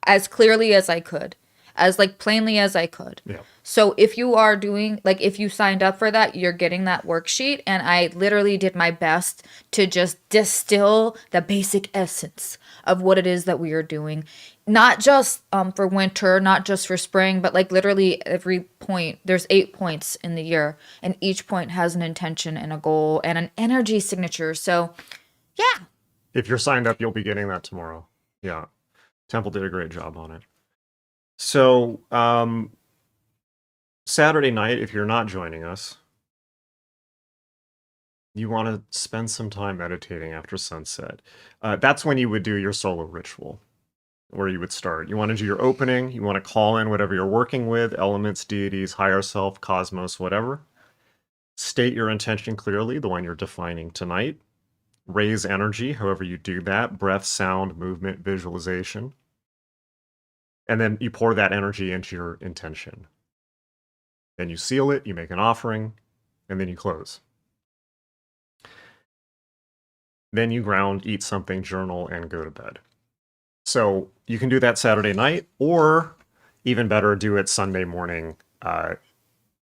as clearly as I could, as like plainly as I could. Yeah. So if you are doing like if you signed up for that, you're getting that worksheet, and I literally did my best to just distill the basic essence of what it is that we are doing. Not just for winter, not just for spring, but like literally every point. There's 8 points in the year, and each point has an intention and a goal and an energy signature. So, yeah, If you're signed up, you'll be getting that tomorrow. Yeah. Temple did a great job on it. So, Saturday night, if you're not joining us, you want to spend some time meditating after sunset. That's when you would do your solo ritual, where you would start. You want to do your opening. You want to call in whatever you're working with, elements, deities, higher self, cosmos, whatever. State your intention clearly, the one you're defining tonight. Raise energy, however you do that, breath, sound, movement, visualization. And then you pour that energy into your intention. Then you seal it, you make an offering, and then you close. Then you ground, eat something, journal, and go to bed. So you can do that Saturday night, or even better, do it Sunday morning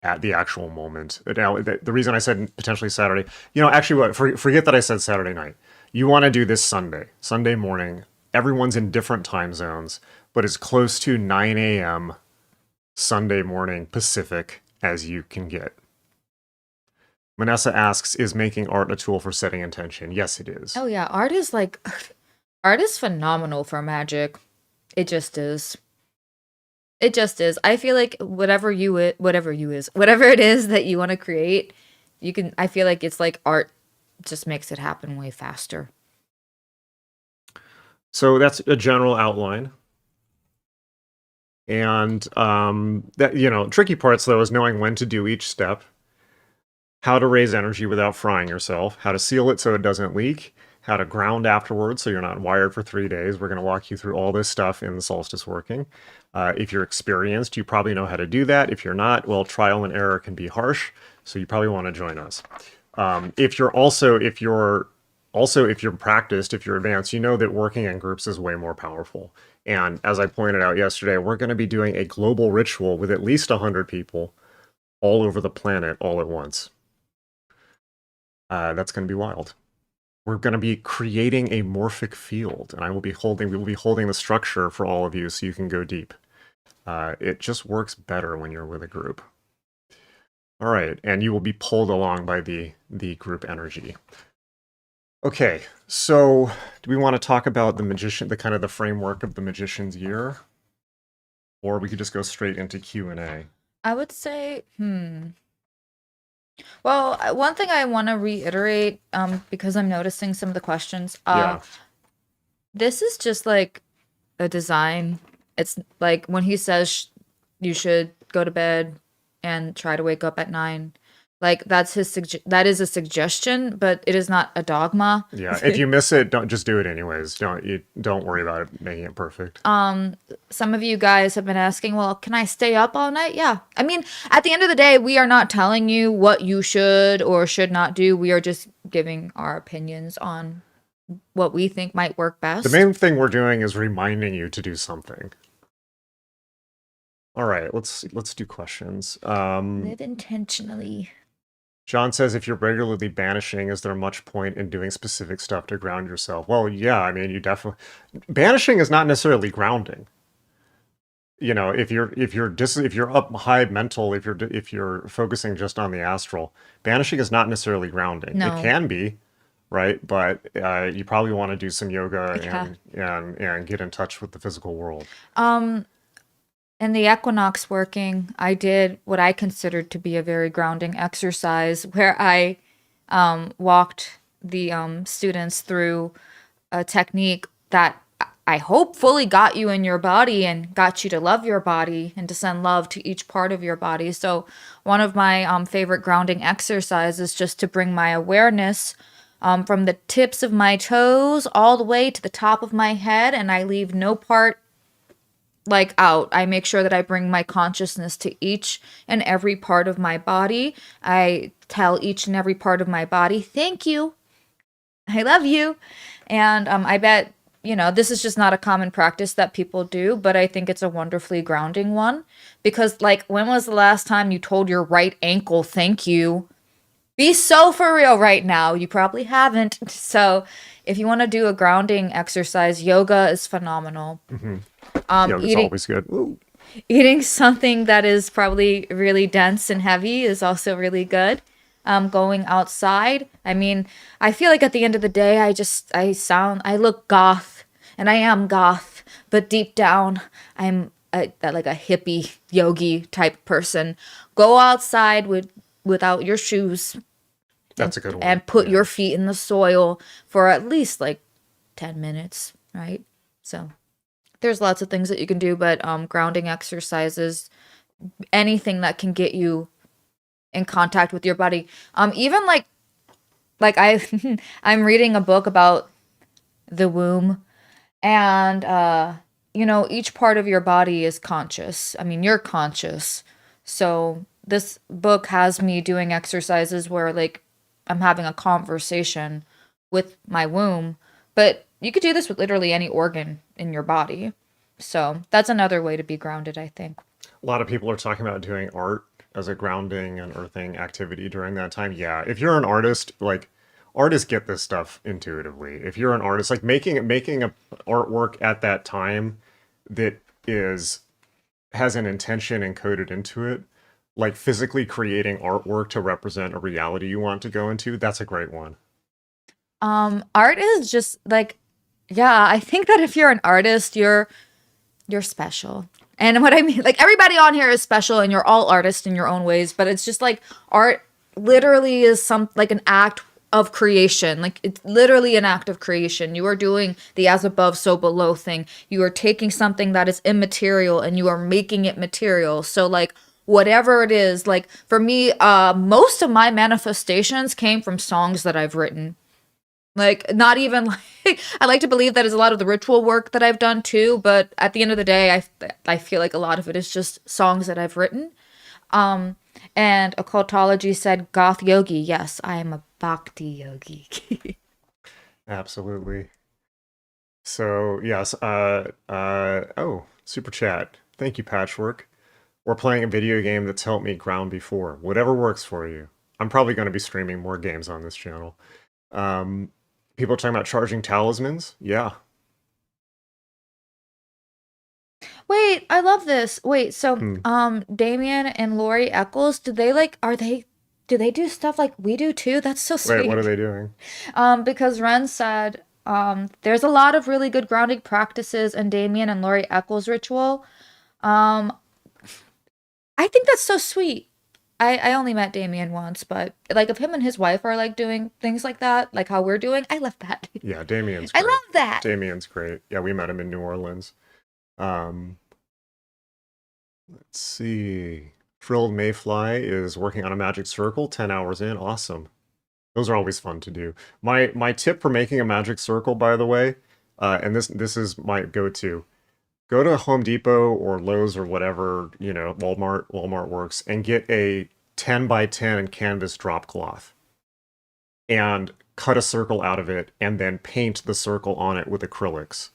at the actual moment. Now, the reason I said potentially Saturday, actually, forget that I said Saturday night. You want to do this Sunday morning. Everyone's in different time zones, but as close to 9 a.m. Sunday morning Pacific as you can get. Manessa asks, is making art a tool for setting intention? Yes, it is. oh yeah, art is like art is phenomenal for magic. It just is. It just is. I feel like whatever it is that you want to create, you can. I feel like it's like art just makes it happen way faster. So that's a general outline. And that tricky parts though is knowing when to do each step, how to raise energy without frying yourself, how to seal it so it doesn't leak, how to ground afterwards so you're not wired for 3 days. We're going to walk you through all this stuff in the Solstice Working. If you're experienced, you probably know how to do that. If you're not, well, trial and error can be harsh, so you probably want to join us. If you're practiced, if you're advanced, you know that working in groups is way more powerful. And as I pointed out yesterday, we're going to be doing a global ritual with at least 100 people all over the planet all at once. That's going to be wild. We're going to be creating a morphic field, and we will be holding the structure for all of you so you can go deep. It just works better when you're with a group. All right, and you will be pulled along by the group energy. Okay, so do we want to talk about the kind of the framework of the magician's year? Or we could just go straight into Q&A. I would say, Well, one thing I want to reiterate, because I'm noticing some of the questions. Yeah. This is just like a design. It's like when he says you should go to bed and try to wake up at 9. Like that is a suggestion, but it is not a dogma. Yeah, if you miss it, don't just do it anyways. Don't worry about it making it perfect. Some of you guys have been asking, well, can I stay up all night? Yeah. I mean, at the end of the day, we are not telling you what you should or should not do. We are just giving our opinions on what we think might work The best. main thing we're doing is reminding you to do something. All right, let's do questions. Live intentionally. John says, if you're regularly banishing, is there much point in doing specific stuff to ground yourself? Well, yeah, I mean, you definitely banishing is not necessarily grounding. You know, if you're up high mental, if you're focusing just on the astral, banishing is not necessarily grounding. It No. can be, right? But you probably want to do some yoga Yeah. and get in touch with the physical world. In the equinox working, I did what I considered to be a very grounding exercise where I walked the students through a technique that I hope fully got you in your body and got you to love your body and to send love to each part of your body. So, one of my favorite grounding exercises is just to bring my awareness from the tips of my toes all the way to the top of my head, and I leave no part like out. I make sure that I bring my consciousness to each and every part of my body. I tell each and every part of my body, thank you. I love you. And I bet, this is just not a common practice that people do, but I think it's a wonderfully grounding one. Because, like, when was the last time you told your right ankle, thank you? Be so for real right now. You probably haven't. So, if you want to do a grounding exercise, yoga is phenomenal. Yoga's Eating always good. Ooh. eating something that is probably really dense and heavy is also really good. Going outside. I mean, I feel like at the end of the day, I look goth, and I am goth, but deep down, like a hippie yogi type person. Go outside without your shoes That's a good one. and put Yeah. your feet in the soil for at least like 10 minutes, right? So there's lots of things that you can do, but grounding exercises, anything that can get you in contact with your body. Even like I I'm reading a book about the womb, and each part of your body is conscious. I mean, you're conscious. So this book has me doing exercises where, like, I'm having a conversation with my womb, but you could do this with literally any organ in your body. So that's another way to be grounded, I think. A lot of people are talking about doing art as a grounding and earthing activity during that time. Yeah, if you're an artist, like artists get this stuff intuitively. If you're an artist, like making a artwork at that time that is has an intention encoded into it, like physically creating artwork to represent a reality you want to go into, that's a great one. Art is just like, yeah, I think that if you're an artist, you're special. And what I mean, like, everybody on here is special and you're all artists in your own ways, but it's just like art literally is like an act of creation. Like, it's literally an act of creation. You are doing the as above, so below thing. You are taking something that is immaterial and you are making it material. So, like, whatever it is, like, for me, most of my manifestations came from songs that I've written. Like, not even like, I like to believe that is a lot of the ritual work that I've done too, but at the end of the day, I feel like a lot of it is just songs that I've written. Um, and occultology said goth yogi. Yes, I am a bhakti yogi. Absolutely. So yes, oh, super chat. Thank you, Patchwork. We're playing a video game that's helped me ground before. Whatever works for you. I'm probably going to be streaming more games on this channel. People are talking about charging talismans. Yeah. Wait, I love this. Wait, so Hmm. Damien and Lori Eccles, do they do stuff like we do too? That's so Wait, what are sweet. they doing? Because Ren said there's a lot of really good grounding practices in Damien and Lori Eccles ritual. Um, I think that's so sweet. I only met Damien once, but like if him and his wife are like doing things like that, like how we're doing, I love that. Yeah, Damien's I great. love that. Damien's great. Yeah, we met him in New Orleans. Um, let's see. Frilled Mayfly is working on a magic circle, 10 hours in. Awesome. Those are always fun to do. My tip for making a magic circle, by the way, and this is my go-to. Go to Home Depot or Lowe's or whatever, Walmart works, and get a 10 by 10 canvas drop cloth and cut a circle out of it and then paint the circle on it with acrylics.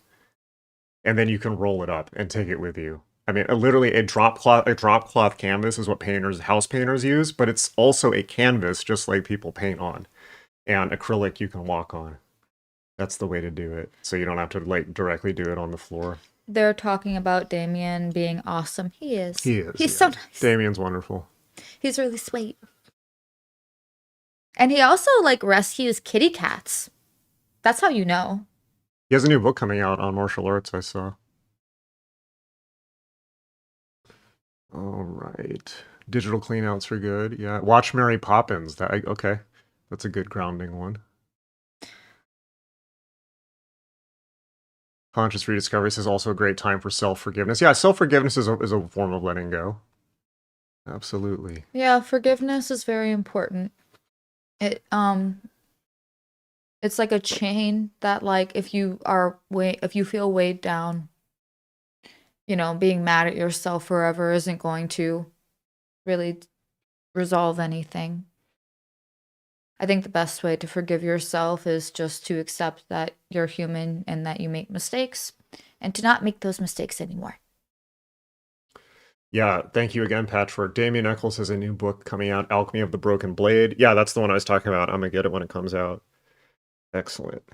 And then you can roll it up and take it with you. I mean, literally a drop cloth canvas is what house painters use, but it's also a canvas just like people paint on. And acrylic you can walk on. That's the way to do it. So you don't have to like directly do it on the floor. They're talking about Damien being awesome. He is. He is. He's yeah. so nice. Damien's wonderful. He's really sweet. And he also like rescues kitty cats. That's how you know. He has a new book coming out on martial arts, I saw. All right. Digital cleanouts are good. Yeah. Watch Mary Poppins. Okay. That's a good grounding one. Conscious Rediscovery says also a great time for self-forgiveness. Yeah, self-forgiveness is a form of letting go. Absolutely. Yeah, forgiveness is very important. It's like a chain that like if you feel weighed down, being mad at yourself forever isn't going to really resolve anything. I think the best way to forgive yourself is just to accept that you're human and that you make mistakes and to not make those mistakes anymore. Yeah, thank you again, Patchwork. Damien Eccles has a new book coming out, Alchemy of the Broken Blade. Yeah, that's the one I was talking about. I'm going to get it when it comes out. Excellent.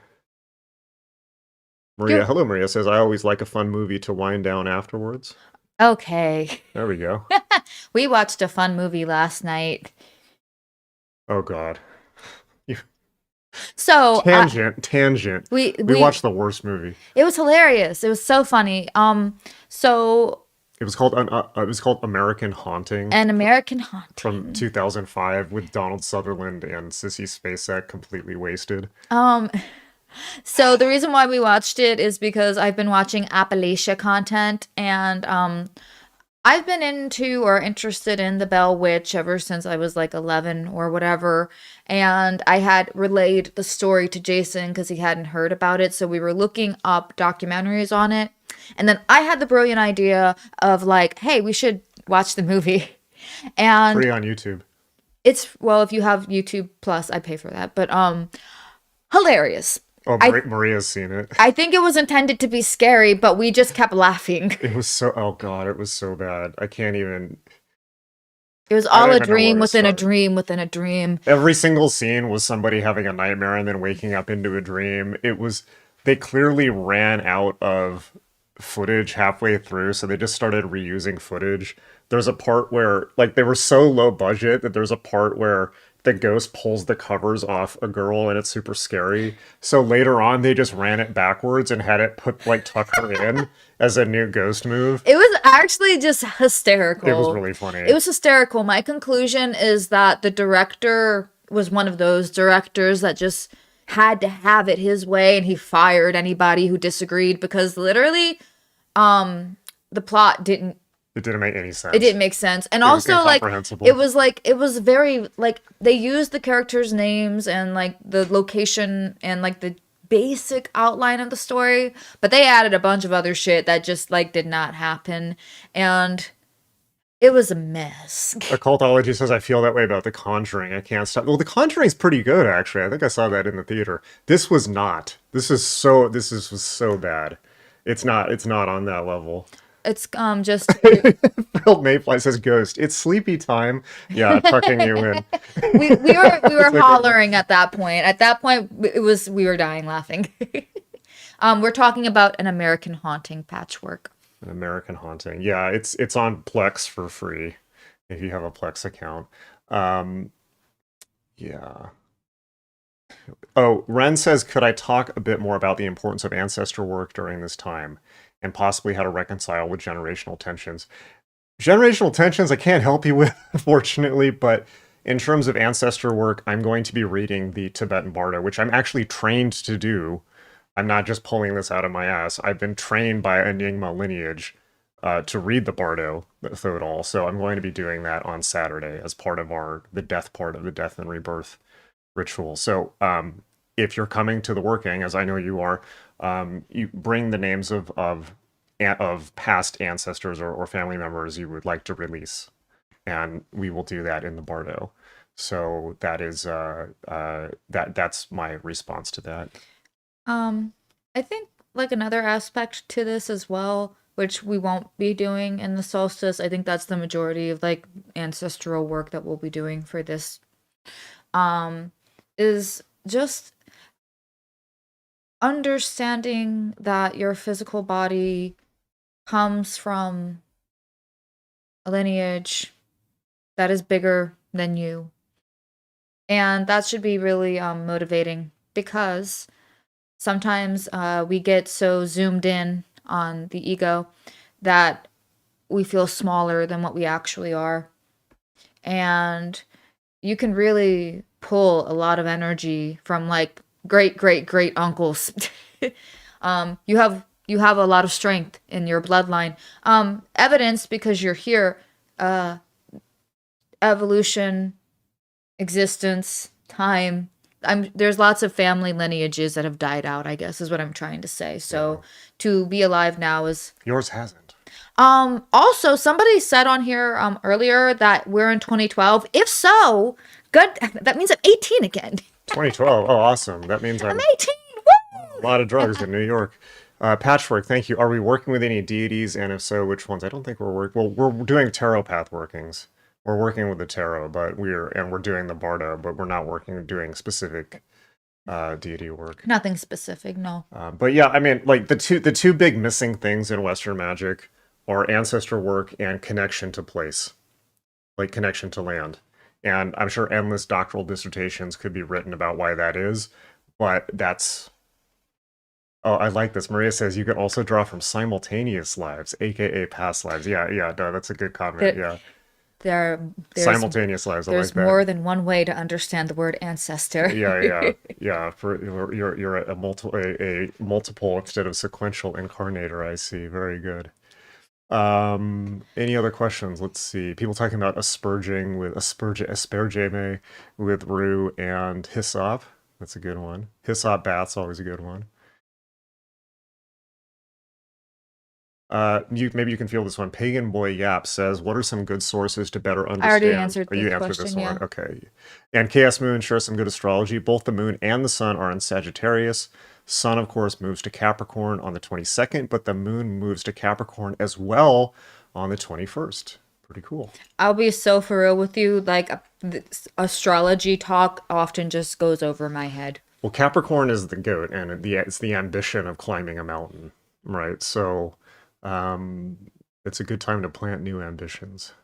Maria, hello, Maria says, I always like a fun movie to wind down afterwards. Okay. There we go. We watched a fun movie last night. Oh, God. So tangent. We watched the worst movie. It was hilarious. It was so funny. So it was called American Haunting. An American Haunting from 2005 with Donald Sutherland and Sissy Spacek completely wasted. So the reason why we watched it is because I've been watching Appalachia content and I've been into or interested in the Bell Witch ever since I was like 11 or whatever. And I had relayed the story to Jason because he hadn't heard about it. So we were looking up documentaries on it. And then I had the brilliant idea of like, hey, we should watch the movie. And free on YouTube. If you have YouTube Plus, I pay for that. But hilarious. Oh, Maria's seen it. I think it was intended to be scary, but we just kept laughing. It was oh God, it was so bad. I can't even. It was all a dream within a dream within a dream. Every single scene was somebody having a nightmare and then waking up into a dream. They clearly ran out of footage halfway through, so they just started reusing footage. There's a part where, like, they were so low budget that there's a part where the ghost pulls the covers off a girl and it's super scary. So later on, they just ran it backwards and had it tuck her in as a new ghost move. It was actually just hysterical. It was really funny. It was hysterical. My conclusion is that the director was one of those directors that just had to have it his way and he fired anybody who disagreed because literally the plot didn't make any sense. It didn't make sense. And also it was very they used the characters' names and like the location and like the basic outline of the story, but they added a bunch of other shit that just like did not happen and it was a mess. Occultology says I feel that way about The Conjuring. I can't stop. Well, The Conjuring's pretty good actually. I think I saw that in the theater. This was not. This was so bad. It's not on that level. It's just Frilled Mayfly says ghost. It's sleepy time. Yeah, tucking you in. we were hollering at that point. At that point we were dying laughing. We're talking about An American Haunting, Patchwork. An American Haunting. Yeah, it's on Plex for free if you have a Plex account. Yeah. Oh, Ren says, could I talk a bit more about the importance of ancestor work during this time and possibly how to reconcile with generational tensions? Generational tensions I can't help you with, unfortunately, but in terms of ancestor work, I'm going to be reading the Tibetan Bardo, which I'm actually trained to do. I'm not just pulling this out of my ass. I've been trained by Enigma lineage to read the Bardo Thodol. So I'm going to be doing that on Saturday as part of the death part of the Death and Rebirth ritual. So if you're coming to the working, as I know you are, you bring the names of past ancestors or family members you would like to release, and we will do that in the Bardo. So that is that's my response to that. I think like another aspect to this as well, which we won't be doing in the solstice. I think that's the majority of like ancestral work that we'll be doing for this. Is just understanding that your physical body comes from a lineage that is bigger than you. And that should be really motivating, because sometimes we get so zoomed in on the ego that we feel smaller than what we actually are. And you can really pull a lot of energy from like great great great uncles. You have a lot of strength in your bloodline, evidence because you're here. Evolution, existence, time. There's lots of family lineages that have died out, I guess is what I'm trying to say. So to be alive now is... Yours hasn't. Also, somebody said on here earlier that we're in 2012. If so, good. That means I'm 18 again. 2012. Oh, awesome. That means I'm 18. Woo! A lot of drugs in New York. Patchwork, thank you. Are we working with any deities? And if so, which ones? I don't think we're working. Well, we're doing tarot path workings. We're working with the tarot, but we're doing the Bardo, but we're not doing specific deity work. Nothing specific, no. But yeah, I mean, like the two big missing things in Western magic are ancestor work and connection to place, like connection to land. And I'm sure endless doctoral dissertations could be written about why that is, but that's... Oh, I like this. Maria says you can also draw from simultaneous lives, aka past lives. Yeah, no, that's a good comment. Yeah. There's simultaneous lives. There's more than one way to understand the word ancestor. Yeah. For you're a multiple instead of sequential incarnator. I see. Very good. Any other questions? Let's see. People talking about asperging with aspergeme with rue and hyssop. That's a good one. Hyssop bath's always a good one. Maybe you can feel this one. Pagan Boy Yap says, what are some good sources to better understand? I already answered this answered question, this one. yeah. Okay. And Chaos Moon shares some good astrology. Both the moon and the sun are in Sagittarius. Sun, of course, moves to Capricorn on the 22nd, but the moon moves to Capricorn as well on the 21st. Pretty cool. I'll be so for real with you. Like, astrology talk often just goes over my head. Well, Capricorn is the goat, and it's the ambition of climbing a mountain, right? So... it's a good time to plant new ambitions.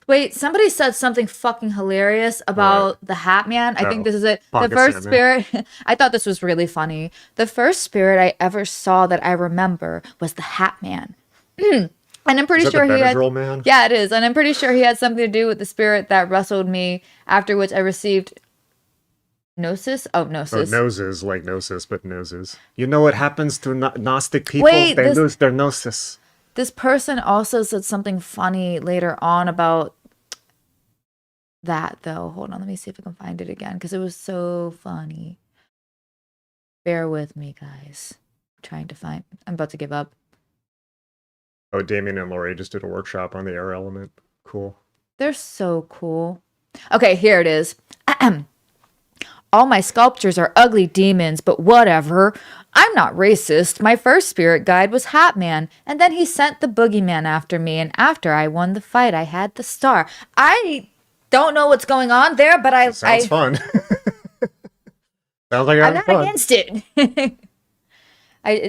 Wait, somebody said something fucking hilarious about the Hat Man. I think this is it. The first spirit, I thought this was really funny. The first spirit I ever saw that I remember was the Hat Man. And I'm pretty sure he had... Man? Yeah, it is. And I'm pretty sure he had something to do with the spirit that wrestled me, after which I received... Gnosis? Oh, Gnosis. Oh, noses, like Gnosis, but noses. You know what happens to Gnostic people? Wait, they lose their Gnosis. This person also said something funny later on about that, though. Hold on, let me see if I can find it again, because it was so funny. Bear with me, guys. I'm about to give up. Oh, Damien and Lori just did a workshop on the air element. Cool. They're so cool. Okay, here it is. All my sculptures are ugly demons, but whatever. I'm not racist. My first spirit guide was Hat Man, and then he sent the boogeyman after me, and after I won the fight, I had the star. I don't know what's going on there, but sounds fun. Sounds like I'm not fun. against it.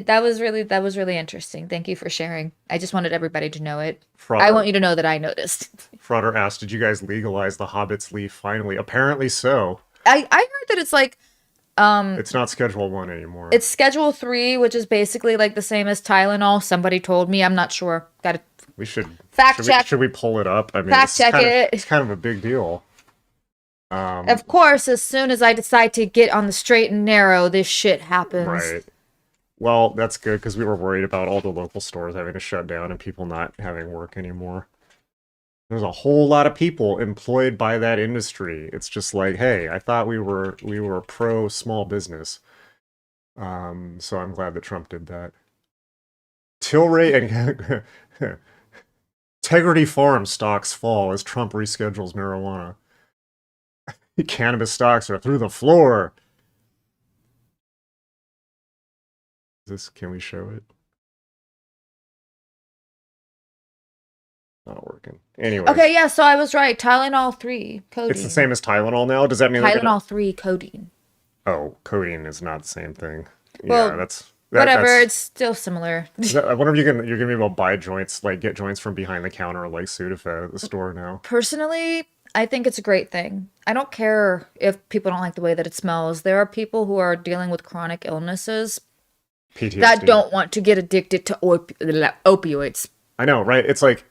That was really interesting. Thank you for sharing. I just wanted everybody to know it. I want you to know that I noticed. Frauder asked, did you guys legalize the Hobbit's leaf finally? Apparently so. I heard that it's like it's not Schedule 1 anymore. It's Schedule 3, which is basically like the same as Tylenol. Somebody told me. I'm not sure. We should check. Should we pull it up? I mean, check it. It's kind of a big deal. Of course, as soon as I decide to get on the straight and narrow, this shit happens. Right. Well, that's good because we were worried about all the local stores having to shut down and people not having work anymore. There's a whole lot of people employed by that industry. It's just like, hey, I thought we were pro small business. So I'm glad that Trump did that. Tilray and Integrity Farm stocks fall as Trump reschedules marijuana. Cannabis stocks are through the floor. Can we show it? Not working. Anyways, Okay, yeah, so I was right. Tylenol 3 codeine. it's the same as Tylenol now. Does that mean they're gonna? Tylenol 3 codeine. Oh, codeine is not the same thing. Well, Yeah, that's whatever, that's. it's still similar. I wonder if you're gonna be able to buy joints, like get joints from behind the counter like Sudafed at the store now. Personally, I think it's a great thing. I don't care if people don't like the way that it smells. There are people who are dealing with chronic illnesses PTSD. that don't want to get addicted to opioids. I know, right? It's like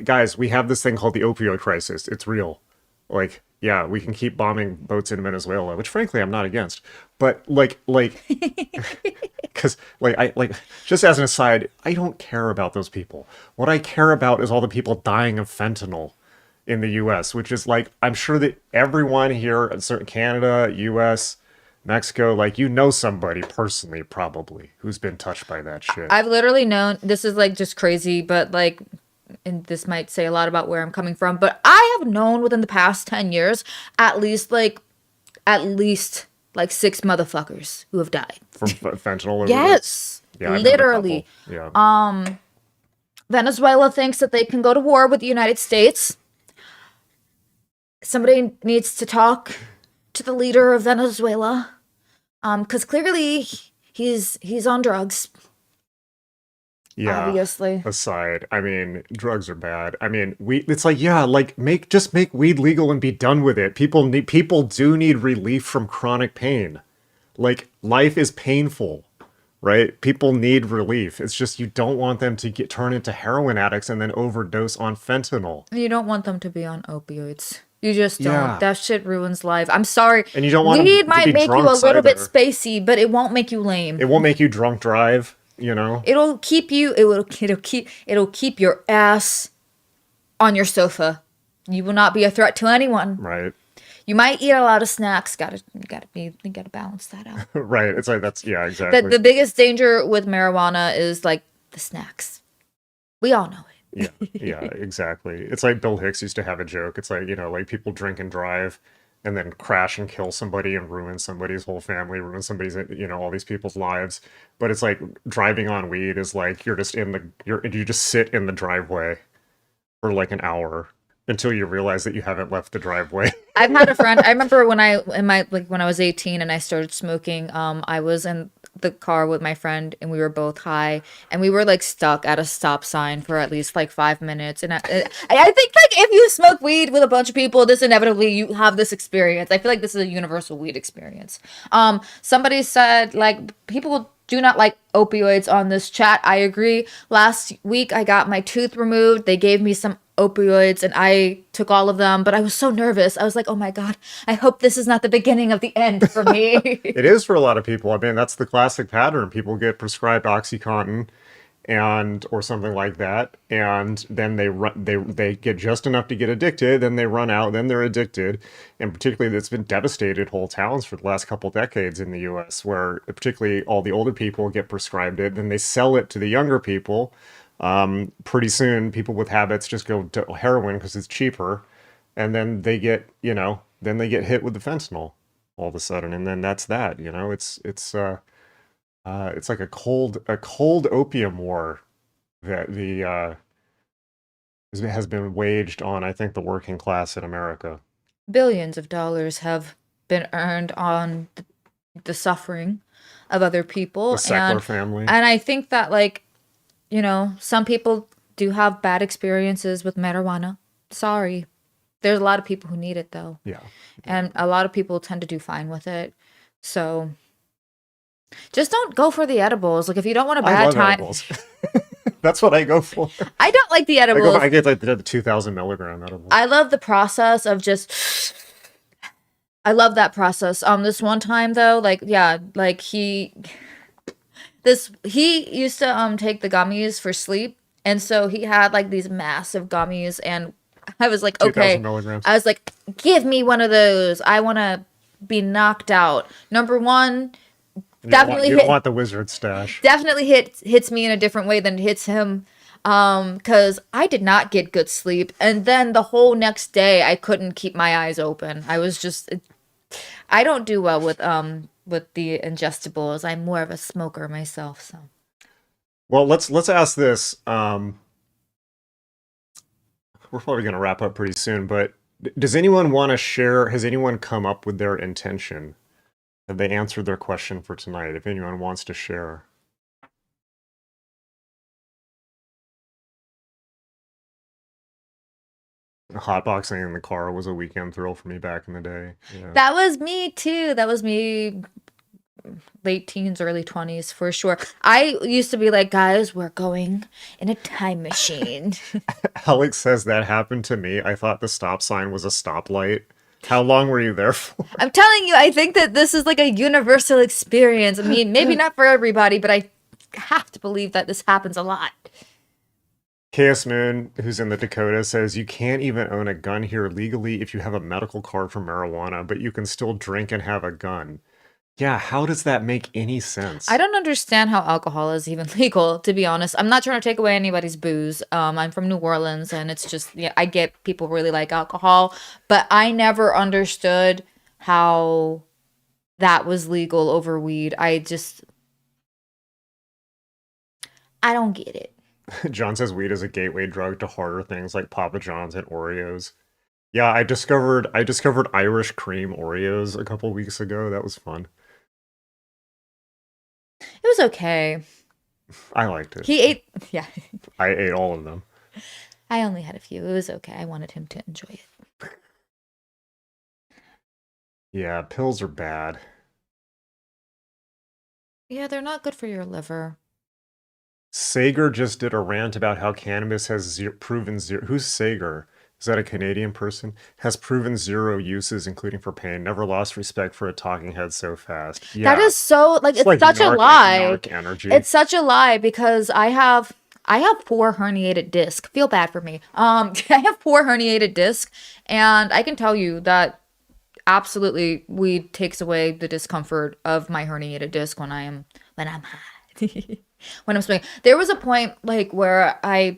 guys, we have this thing called the opioid crisis. It's real. Like, yeah, we can keep bombing boats in Venezuela, which frankly I'm not against. But because just as an aside, I don't care about those people. What I care about is all the people dying of fentanyl in the U.S., which is like, I'm sure that everyone here, certain Canada, U.S., Mexico, like you know somebody personally probably who's been touched by that shit. I've literally known, this is like just crazy, but like, and this might say a lot about where I'm coming from, but I have known within the past 10 years at least like 6 motherfuckers who have died From fentanyl. yes, Yeah, I've known a literally. couple. Yeah. Venezuela thinks that they can go to war with the United States. Somebody needs to talk to the leader of Venezuela, because clearly he's on drugs. Yeah. Obviously. Aside, I mean, drugs are bad. I mean, it's like, yeah, like just make weed legal and be done with it. People do need relief from chronic pain. Like life is painful, right? People need relief. It's just you don't want them to turn into heroin addicts and then overdose on fentanyl. You don't want them to be on opioids. You just don't. Yeah. That shit ruins life. I'm sorry. And you don't want them weed to might be make you a drunks little bit either. spacey, but it won't make you lame. It won't make you drunk drive, you know? It'll keep you. It'll keep your ass on your sofa. You will not be a threat to anyone. Right. You might eat a lot of snacks. You gotta balance that out. Right. It's like yeah, exactly. The biggest danger with marijuana is like the snacks. We all know it. Yeah, exactly. It's like Bill Hicks used to have a joke. It's like, like people drink and drive and then crash and kill somebody and ruin somebody's whole family, ruin somebody's, all these people's lives. But it's like driving on weed is like you just sit in the driveway for like an hour until you realize that you haven't left the driveway. I've had a friend. I remember when I was 18 and I started smoking. I was in the car with my friend and we were both high and we were like stuck at a stop sign for at least like 5 minutes. And I think like if you smoke weed with a bunch of people, this inevitably you have this experience. I feel like this is a universal weed experience. Somebody said like people do not like opioids on this chat. I agree. Last week I got my tooth removed. They gave me some opioids and I took all of them, but I was so nervous. I was like, oh my God, I hope this is not the beginning of the end for me. It is for a lot of people. I mean, that's the classic pattern. People get prescribed OxyContin or something like that, and then they get just enough to get addicted, then they run out, then they're addicted. And particularly it's been devastated whole towns for the last couple decades in the US, where particularly all the older people get prescribed it, then they sell it to the younger people. Pretty soon people with habits just go to heroin because it's cheaper, and then they get hit with the fentanyl all of a sudden, and then that's that. It's like a cold opium war that has been waged on, I think, the working class in America. Billions of dollars have been earned on the suffering of other people. The Sackler family. And I think that like, some people do have bad experiences with marijuana. Sorry. There's a lot of people who need it though. Yeah. And a lot of people tend to do fine with it. So just don't go for the edibles. Like if you don't want a bad time. Edibles. That's what I go for. I don't like the edibles. I get like the 2,000 milligram edible. I love the process of I love that process. This one time though, like, yeah, like this he used to take the gummies for sleep, and so he had like these massive gummies, and I was like, 2,000 okay. milligrams. I was like, give me one of those. I want to be knocked out. Number one, definitely You don't hit want the wizard stash. definitely hits me in a different way than it hits him. Because I did not get good sleep, and then the whole next day I couldn't keep my eyes open. I was just I don't do well with the ingestibles. I'm more of a smoker myself, so. Well, let's ask this. We're probably going to wrap up pretty soon, but does anyone want to share? Has anyone come up with their intention? Have they answered their question for tonight? If anyone wants to share. Hotboxing in the car was a weekend thrill for me back in the day. Yeah. That was me too. That was me late teens, early 20s for sure. I used to be like, guys, we're going in a time machine. Alex says that happened to me. I thought the stop sign was a stoplight. How long were you there for? I'm telling you, I think that this is like a universal experience. I mean, maybe not for everybody, but I have to believe that this happens a lot. KS Moon, who's in the Dakota, says you can't even own a gun here legally if you have a medical card for marijuana, but you can still drink and have a gun. Yeah, how does that make any sense? I don't understand how alcohol is even legal, to be honest. I'm not trying to take away anybody's booze. I'm from New Orleans, and it's just, yeah, I get people really like alcohol, but I never understood how that was legal over weed. I don't get it. John says weed is a gateway drug to harder things like Papa John's and Oreos. Yeah, I discovered Irish cream Oreos a couple weeks ago. That was fun. It was okay. I liked it. He ate, yeah. I ate all of them. I only had a few. It was okay. I wanted him to enjoy it. Yeah, pills are bad. Yeah, they're not good for your liver. Sager just did a rant about how cannabis has proven zero. Who's Sager? Is that a Canadian person? Has proven zero uses, including for pain. Never lost respect for a talking head so fast. Yeah, That is so like it's such a lie. narc energy. It's such a lie because I have 4 herniated discs. Feel bad for me. I have 4 herniated discs, and I can tell you that absolutely weed takes away the discomfort of my herniated disc when I'm high. When I'm smoking. There was a point like where I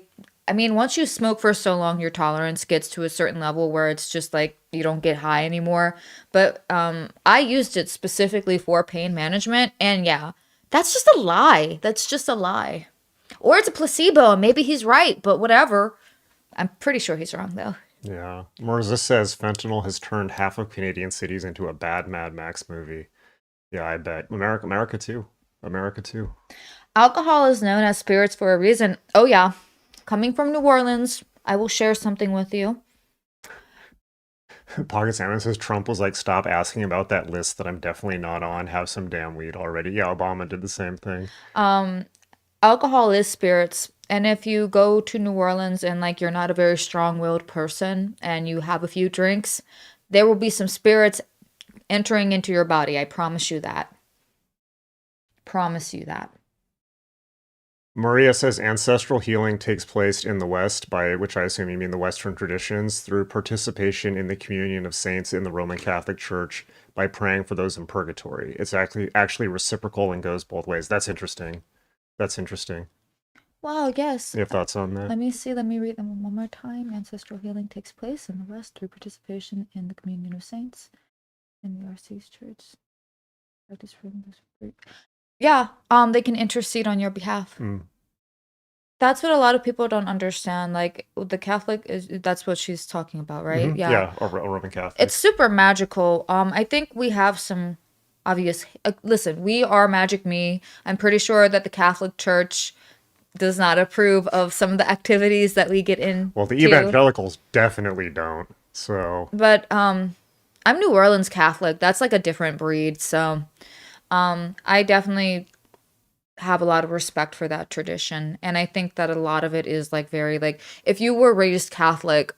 mean, once you smoke for so long, your tolerance gets to a certain level where it's just like you don't get high anymore. But I used it specifically for pain management, and yeah, that's just a lie. That's just a lie. Or it's a placebo, and maybe he's right, but whatever. I'm pretty sure he's wrong though. Yeah. Mirza says fentanyl has turned half of Canadian cities into a bad Mad Max movie. Yeah, I bet. America too. America too. Alcohol is known as spirits for a reason. Oh yeah. Coming from New Orleans, I will share something with you. Pocket Salmon says Trump was like, stop asking about that list that I'm definitely not on. Have some damn weed already. Yeah, Obama did the same thing. Alcohol is spirits. And if you go to New Orleans and like you're not a very strong-willed person and you have a few drinks, there will be some spirits entering into your body. I promise you that. Promise you that. Maria says ancestral healing takes place in the West, by which I assume you mean the Western traditions, through participation in the communion of saints in the Roman Catholic Church by praying for those in purgatory. It's actually reciprocal and goes both ways. That's interesting. That's interesting. Wow, yes. You have thoughts on that? Let me see. Let me read them one more time. Ancestral healing takes place in the West through participation in the communion of saints in the RC's church. Practice for this. Yeah, they can intercede on your behalf. Mm. That's what a lot of people don't understand. Like the Catholic that's what she's talking about, right? Mm-hmm. Yeah, a Roman Catholic. It's super magical. I think we have some obvious. Listen, we are Magic Me. I'm pretty sure that the Catholic Church does not approve of some of the activities that we get in. Well, the evangelicals definitely don't. So, but I'm New Orleans Catholic. That's like a different breed. So, I definitely have a lot of respect for that tradition, and I think that a lot of it is like very like if you were raised Catholic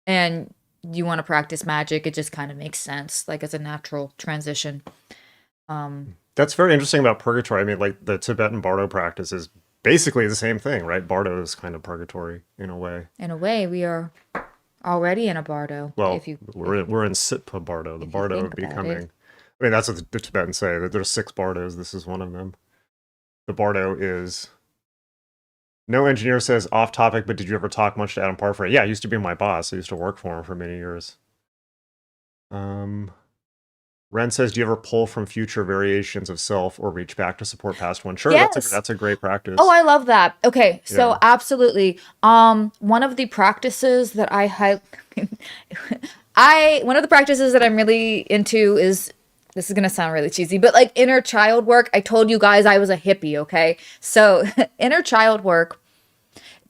and you want to practice magic, it just kind of makes sense, like it's a natural transition. That's very interesting about purgatory. I mean, like the Tibetan Bardo practice is basically the same thing, right? Bardo is kind of purgatory in a way. In a way, we are already in a bardo, Well, if you we're in Sitpa Bardo, the if you Bardo think of about it. becoming. I mean, that's what the Tibetans say, that there's 6 Bardos. This is one of them. The Bardo is no engineer says off topic, but did you ever talk much to Adam Parfrey? Yeah, he used to be my boss. I used to work for him for many years. Ren says, do you ever pull from future variations of self or reach back to support past one? Sure, Yes. that's a great Oh, practice. I love that. Okay, so Yeah. absolutely. One of the practices that one of the practices that I'm really into is, this is gonna sound really cheesy, but like inner child work. I told you guys I was a hippie, okay? So inner child work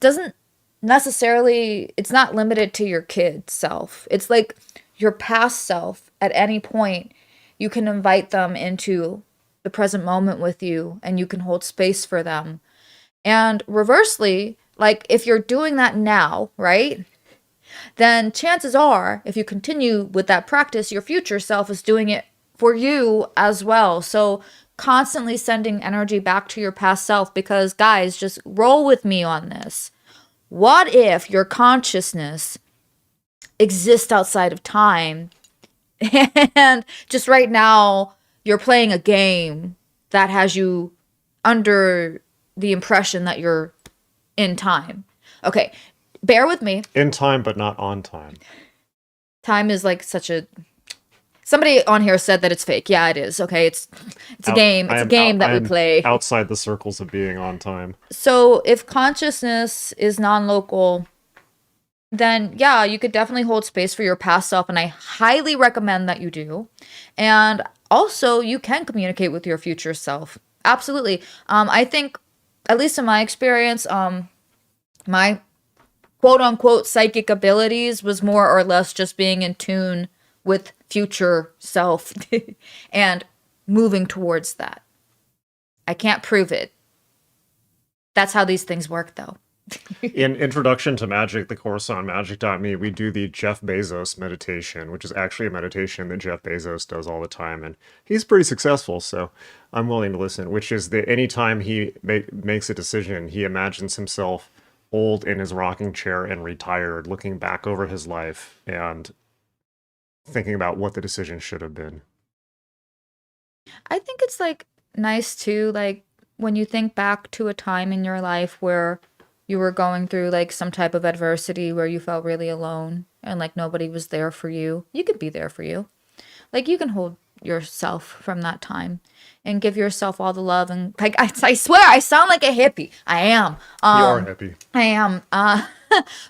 doesn't necessarily, it's not limited to your kid self. It's like your past self at any point. You can invite them into the present moment with you and you can hold space for them. And reversely, like if you're doing that now, right? Then chances are, if you continue with that practice, your future self is doing it for you as well. So constantly sending energy back to your past self, because guys, just roll with me on this. What if your consciousness exists outside of time and just right now you're playing a game that has you under the impression that you're in time? Okay, bear with me. In time, but not on time. Time is like such a, somebody on here said that it's fake. Yeah, it is. Okay, it's a game. It's a game that we play. Outside the circles of being on time. So if consciousness is non-local, then yeah, you could definitely hold space for your past self, and I highly recommend that you do. And also, you can communicate with your future self. Absolutely. I think, at least in my experience, my quote unquote psychic abilities was more or less just being in tune with future self and moving towards that. I can't prove it. That's how these things work, though. In Introduction to Magic, the course on magic.me, we do the Jeff Bezos meditation, which is actually a meditation that Jeff Bezos does all the time, and he's pretty successful, so I'm willing to listen, which is that anytime he makes a decision, he imagines himself old in his rocking chair and retired, looking back over his life and thinking about what the decision should have been. I think it's like nice too, like when you think back to a time in your life where you were going through like some type of adversity where you felt really alone and like nobody was there for you. You could be there for you. Like you can hold yourself from that time and give yourself all the love, and like I swear I sound like a hippie. I am. You are happy. I am.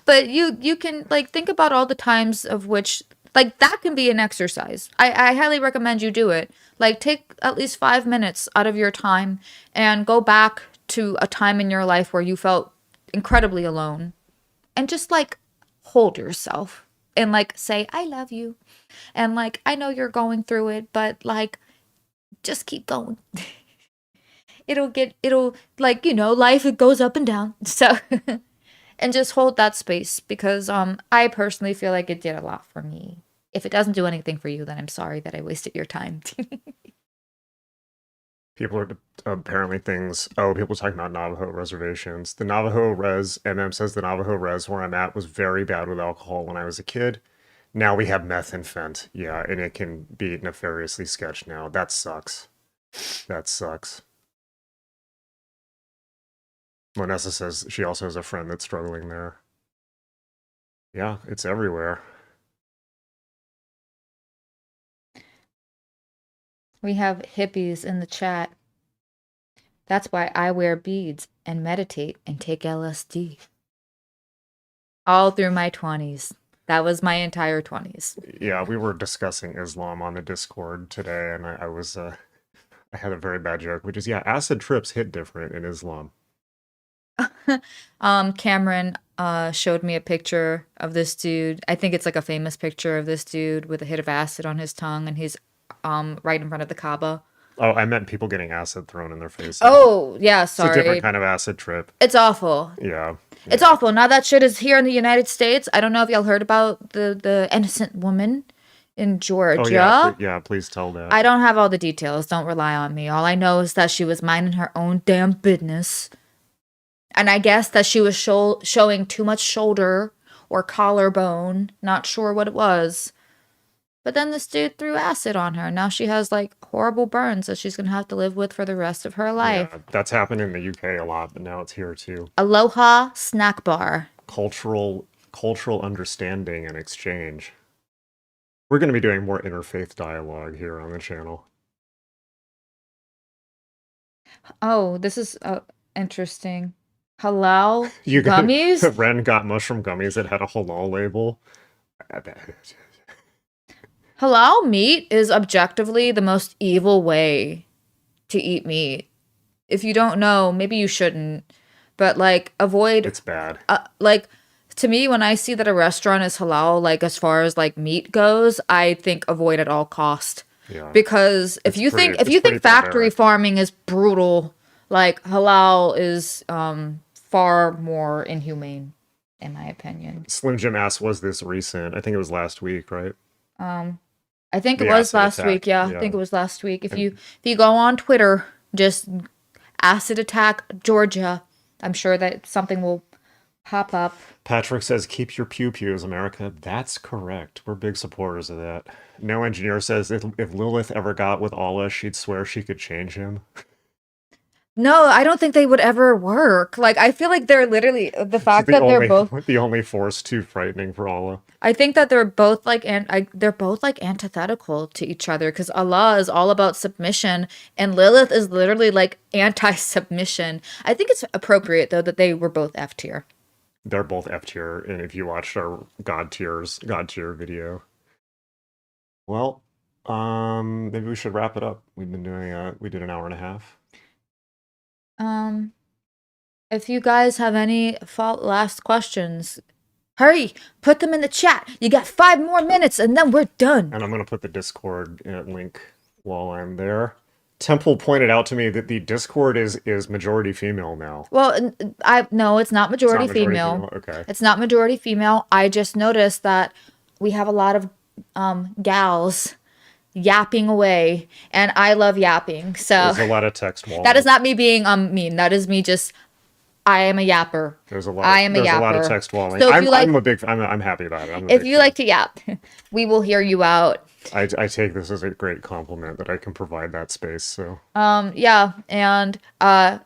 But you can like think about all the times of which, like, that can be an exercise. I highly recommend you do it. Like take at least 5 minutes out of your time and go back to a time in your life where you felt incredibly alone, and just like hold yourself and like say I love you, and like I know you're going through it, but like just keep going. It'll like, you know, life, it goes up and down. So and just hold that space, because I personally feel like it did a lot for me. If it doesn't do anything for you, then I'm sorry that I wasted your time. People are apparently things. Oh, people talking about Navajo reservations. The Navajo res, says the Navajo res where I'm at was very bad with alcohol when I was a kid. Now we have meth and fent. Yeah, and it can be nefariously sketched now. That sucks. That sucks. Vanessa says she also has a friend that's struggling there. Yeah, it's everywhere. We have hippies in the chat. That's why I wear beads and meditate and take LSD. All through my 20s. That was my entire 20s. Yeah, we were discussing Islam on the Discord today, and I had a very bad joke, which is, yeah, acid trips hit different in Islam. Cameron showed me a picture of this dude. I think it's like a famous picture of this dude with a hit of acid on his tongue, and he's right in front of the Kaaba. Oh, I meant people getting acid thrown in their faces. Oh, yeah, sorry. It's a different kind of acid trip. It's awful. Yeah. It's awful. Now that shit is here in the United States. I don't know if y'all heard about the innocent woman in Oh yeah, Georgia. please tell that. I don't have all the details. Don't rely on me. All I know is that she was minding her own damn business. And I guess that she was showing too much shoulder or collarbone. Not sure what it was. But then this dude threw acid on her. Now she has like horrible burns that she's going to have to live with for the rest of her life. Yeah, that's happened in the UK a lot, but now it's here too. Aloha snack bar. Cultural understanding and exchange. We're going to be doing more interfaith dialogue here on the channel. Oh, this is interesting. Halal You got gummies? Ren got mushroom gummies that had a halal label. Halal meat is objectively the most evil way to eat meat. If you don't know, maybe you shouldn't. But like avoid It's bad. like to me when I see that a restaurant is halal, like as far as like meat goes, I think avoid at all cost. Yeah. Because if you think factory barbaric. farming is brutal, like halal is far more inhumane in my opinion. Slim Jim asked, was this recent? I think it was last week, right? I think it The was acid last attack, week. Yeah, I think it was last week. If you go on Twitter, just acid attack Georgia, I'm sure that something will pop up. Patrick says, keep your pew-pews, America. That's correct. We're big supporters of that. No Engineer says, if Lilith ever got with Allah, she'd swear she could change him. No, I don't think they would ever work. Like I feel like they're literally the fact the that only, they're both. the only force too frightening for Allah. I think that they're both like they're both like antithetical to each other because Allah is all about submission and Lilith is literally like anti-submission. I think it's appropriate though that they were both F tier. They're both F tier, and if you watched our God tier video. Well, maybe we should wrap it up. We've been doing we did an hour and a half. If you guys have any last questions, hurry, put them in the chat. You got 5 more minutes and then we're done. And I'm going to put the Discord link while I'm there. Temple pointed out to me that the Discord is majority female now. Well, no, it's not majority female. Okay. It's not majority female. I just noticed that we have a lot of gals yapping away, and I love yapping. So there's a lot of text walling. That is not me being mean. That is me just. I am a yapper. There's a lot. I am a yapper. There's a lot of text walling. So I'm happy about it. If you like to yap, we will hear you out. I take this as a great compliment that I can provide that space. So yeah, and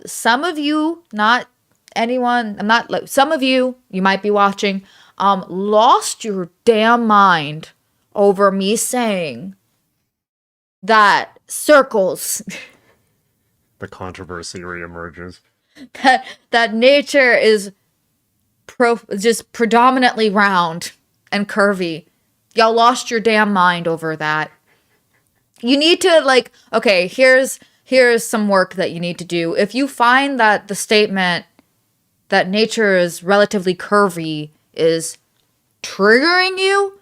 some of you, not anyone, I'm not like some of you might be watching, lost your damn mind over me saying that circles. The controversy reemerges. That nature is just predominantly round and curvy. Y'all lost your damn mind over that. You need to like, okay, here's some work that you need to do. If you find that the statement that nature is relatively curvy is triggering you,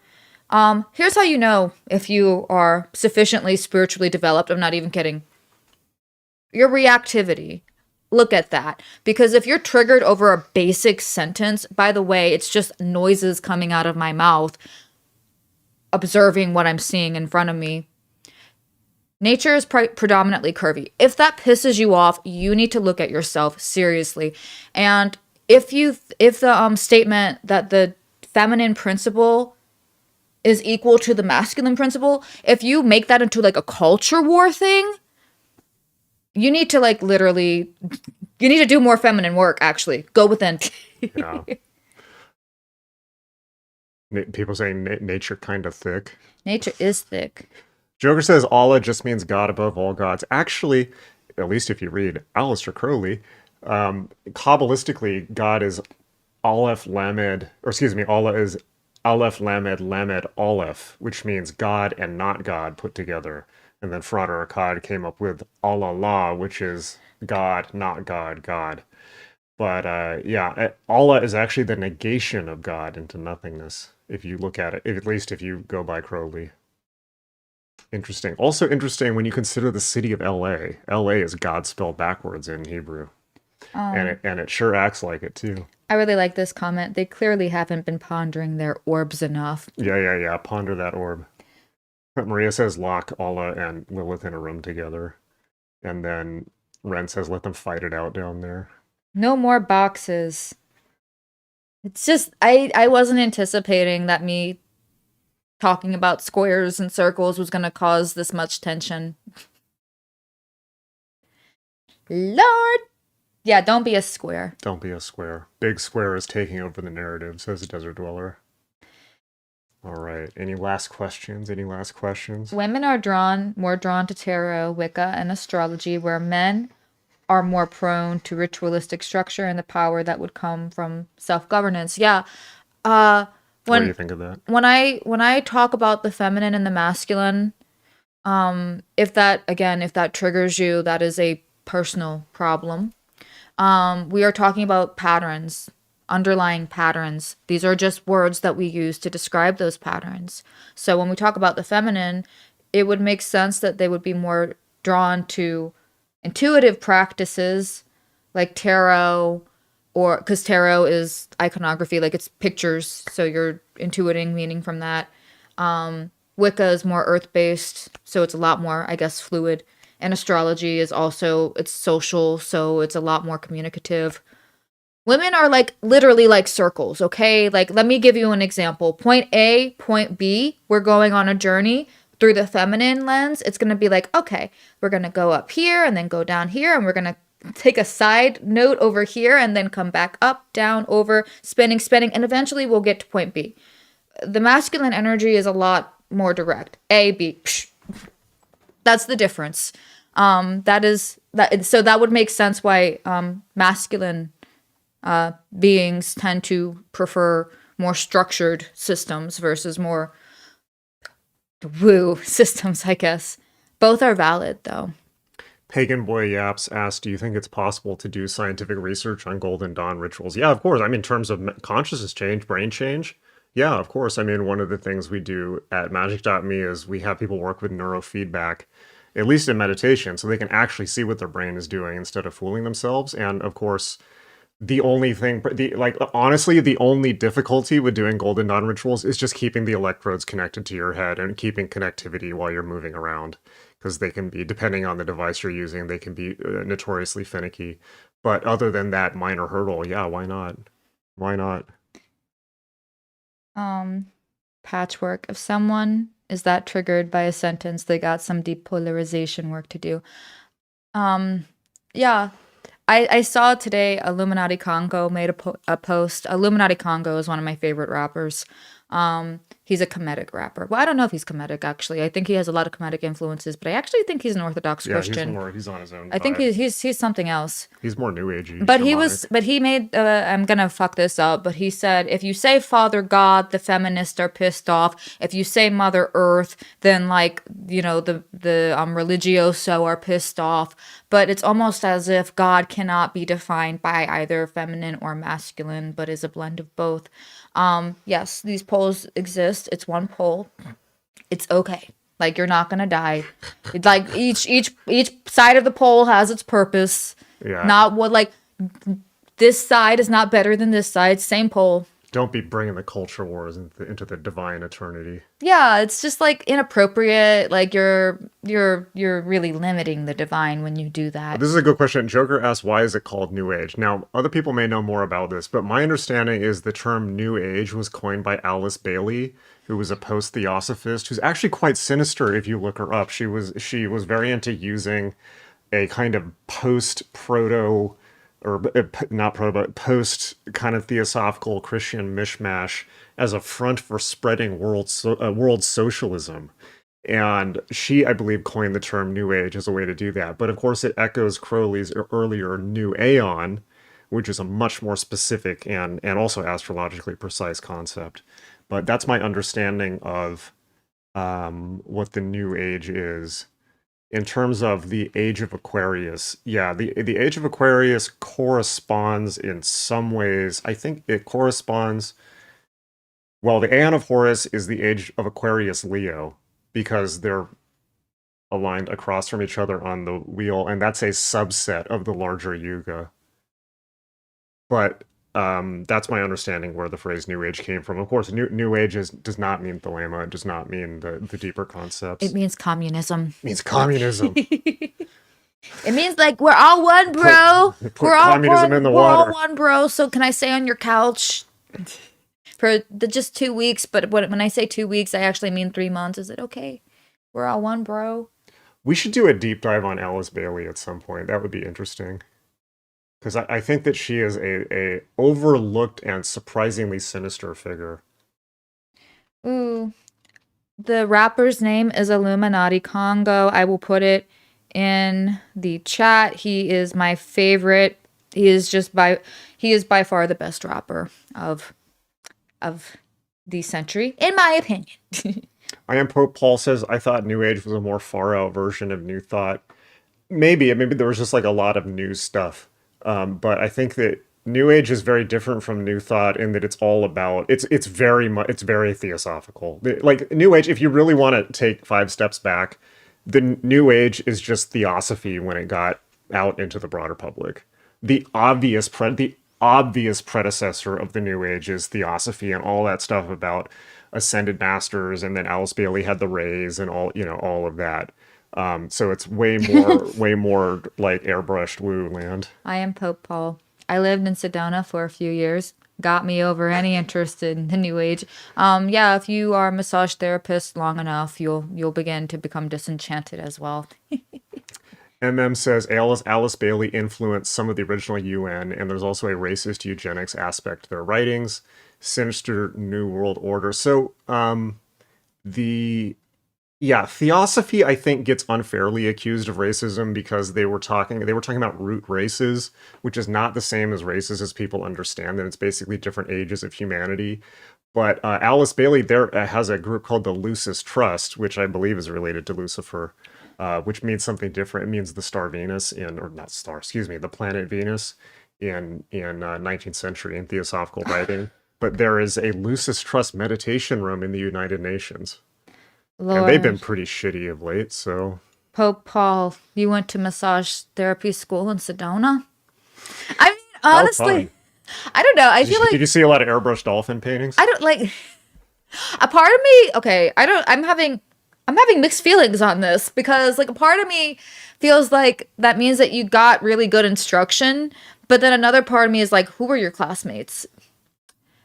here's how you know if you are sufficiently spiritually developed. I'm not even kidding. Your reactivity. Look at that. Because if you're triggered over a basic sentence, by the way, it's just noises coming out of my mouth, observing what I'm seeing in front of me. Nature is predominantly curvy. If that pisses you off, you need to look at yourself seriously. And if the statement that the feminine principle is equal to the masculine principle, if you make that into like a culture war thing, you need to like literally, you need to do more feminine work, actually. Go within. Yeah. People saying nature kind of thick. Nature is thick. Joker says Allah just means God above all gods. Actually, at least if you read Aleister Crowley, Kabbalistically, God is Aleph Lamed, or excuse me, Allah is Aleph Lamed Lamed Aleph, which means God and not God put together. And then Frater Akkad came up with Allah, which is God, not God, God. But yeah, Allah is actually the negation of God into nothingness, if you look at it, at least if you go by Crowley. Interesting. Also interesting when you consider the city of LA. LA is God spelled backwards in Hebrew. And it sure acts like it too. I really like this comment. They clearly haven't been pondering their orbs enough. Yeah. Ponder that orb. Maria says lock Alla and Lilith in a room together. And then Ren says let them fight it out down there. No more boxes. It's just I wasn't anticipating that me talking about squares and circles was gonna cause this much tension. Lord. Yeah, don't be a square. Don't be a square. Big square is taking over the narrative, says the Desert Dweller. All right. Any last questions? Any last questions? Women are more drawn to tarot, Wicca, and astrology, where men are more prone to ritualistic structure and the power that would come from self-governance. Yeah. Uh What do you when think of that? when I talk about the feminine and the masculine, if that triggers you, that is a personal problem. We are talking about patterns, underlying patterns. These are just words that we use to describe those patterns. So when we talk about the feminine, it would make sense that they would be more drawn to intuitive practices like tarot, or because tarot is iconography, like it's pictures, so you're intuiting meaning from that. Wicca is more earth-based, so it's a lot more, I guess, fluid. And astrology is also, it's social, so it's a lot more communicative. Women are like literally like circles, okay? Like, let me give you an example. Point A, point B, we're going on a journey through the feminine lens. It's gonna be like, okay, we're gonna go up here and then go down here, and we're gonna take a side note over here and then come back up, down, over, spinning, and eventually we'll get to point B. The masculine energy is a lot more direct. A, B, psh. That's the difference. That is that. So that would make sense why masculine beings tend to prefer more structured systems versus more woo systems, I guess. Both are valid, though. Pagan Boy Yaps asked, do you think it's possible to do scientific research on Golden Dawn rituals? Yeah, of course. I mean, in terms of consciousness change, brain change, yeah, of course. I mean, one of the things we do at Magick.me is we have people work with neurofeedback, at least in meditation, so they can actually see what their brain is doing instead of fooling themselves. And of course, the only thing, like honestly, the only difficulty with doing Golden Dawn rituals is just keeping the electrodes connected to your head and keeping connectivity while you're moving around, because they can be, depending on the device you're using, they can be notoriously finicky. But other than that minor hurdle, yeah, why not? Why not? Um, Patchwork. If someone is that triggered by a sentence, they got some depolarization work to do. Um, yeah, I saw today Illuminati Congo made a post. Illuminati Congo is one of my favorite rappers. He's a Kemetic rapper. Well, I don't know if he's Kemetic actually. I think he has a lot of Kemetic influences, but I actually think he's an Orthodox Yeah, he's Christian. more, he's on his own I think vibe. he's something else. He's more new agey, But shamanic. he made, I'm gonna fuck this up, but he said, if you say Father God, the feminists are pissed off. If you say Mother Earth, then like, the religioso are pissed off. But it's almost as if God cannot be defined by either feminine or masculine, but is a blend of both. Yes, these poles exist. It's one pole. It's okay. Like, you're not gonna die. It's like each side of the pole has its purpose. Yeah. Not what, like, this side is not better than this side. Same pole. Don't be bringing the culture wars into the divine eternity. Yeah, it's just like inappropriate. Like, you're really limiting the divine when you do that. This is a good question. Joker asked, why is it called New Age? Now, other people may know more about this, but my understanding is the term New Age was coined by Alice Bailey, who was a post-theosophist, who's actually quite sinister if you look her up. She was very into using a kind of post-proto, or not proto, but post kind of theosophical Christian mishmash as a front for spreading world socialism. And she, I believe, coined the term New Age as a way to do that. But of course, it echoes Crowley's earlier New Aeon, which is a much more specific and also astrologically precise concept. But that's my understanding of what the New Age is. In terms of the Age of Aquarius, yeah, the Age of Aquarius corresponds in some ways. I think it corresponds. Well, the Aeon of Horus is the Age of Aquarius Leo, because they're aligned across from each other on the wheel, and that's a subset of the larger Yuga. But That's my understanding where the phrase New Age came from. Of course, New Age does not mean thelema. It does not mean the deeper It concepts. means communism. It means communism. It means like we're all one, bro. Put communism in the We're all water. one, bro. So can I stay on your couch for just 2 weeks? But when I say 2 weeks, I actually mean 3 months. Is it okay? We're all one, bro. We should do a deep dive on Alice Bailey at some point. That would be interesting. Because I think that she is a overlooked and surprisingly sinister figure. Ooh, the rapper's name is Illuminati Congo. I will put it in the chat. He is my favorite. He is by far the best rapper of the century, in my opinion. I am Pope Paul says, I thought New Age was a more far out version of New Thought. Maybe there was just like a lot of new stuff. But I think that New Age is very different from New Thought in that it's all about it's very theosophical. Like New Age, if you really want to take 5 steps back, the New Age is just theosophy when it got out into the broader public. The obvious predecessor of the New Age is theosophy and all that stuff about ascended masters, and then Alice Bailey had the rays and all of that. So it's way more like airbrushed woo land. I am Pope Paul. I lived in Sedona for a few years. Got me over any interest in the New Age. Yeah, if you are a massage therapist long enough, you'll begin to become disenchanted as well. MM says Alice Bailey influenced some of the original UN, and there's also a racist eugenics aspect to their writings. Sinister New World Order. So theosophy I think gets unfairly accused of racism because they were talking about root races, which is not the same as races as people understand them. It's basically different ages of humanity. But Alice Bailey there has a group called the Lucis Trust, which I believe is related to Lucifer, which means something different. It means the star Venus the planet Venus in 19th century in theosophical writing. But there is a Lucis Trust meditation room in the United Nations. Lord. And they've been pretty shitty of late, so... Pope Paul, you went to massage therapy school in Sedona? I mean, honestly, I don't know. Did you see a lot of airbrushed dolphin paintings? I don't like... A part of me... Okay, I'm having mixed feelings on this because, like, a part of me feels like that means that you got really good instruction, but then another part of me is like, who were your classmates?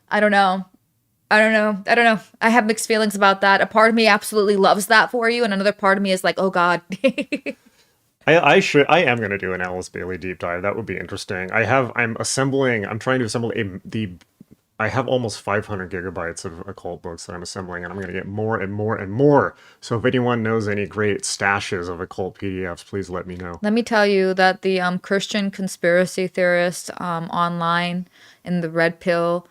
I don't know. I have mixed feelings about that. A part of me absolutely loves that for you, and another part of me is like, oh God. I am going to do an Alice Bailey deep dive. That would be interesting. I'm trying to assemble I have almost 500 gigabytes of occult books that I'm assembling, and I'm going to get more and more and more. So if anyone knows any great stashes of occult PDFs, please let me know. Let me tell you that the Christian conspiracy theorists online in the Red Pill,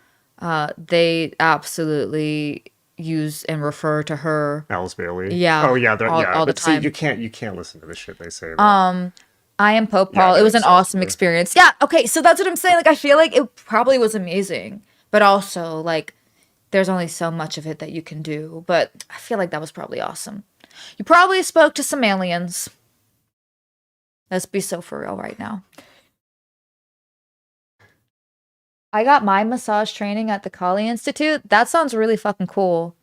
they absolutely use and refer to her. Alice Bailey. Yeah. Oh yeah. All the time. See, you can't listen to the shit they say. I am Pope Paul. Yeah, it was an awesome experience. Yeah. Okay. So that's what I'm saying. Like, I feel like it probably was amazing, but also like, there's only so much of it that you can do. But I feel like that was probably awesome. You probably spoke to some aliens. Let's be so for real right now. I got my massage training at the Kali Institute. That sounds really fucking cool.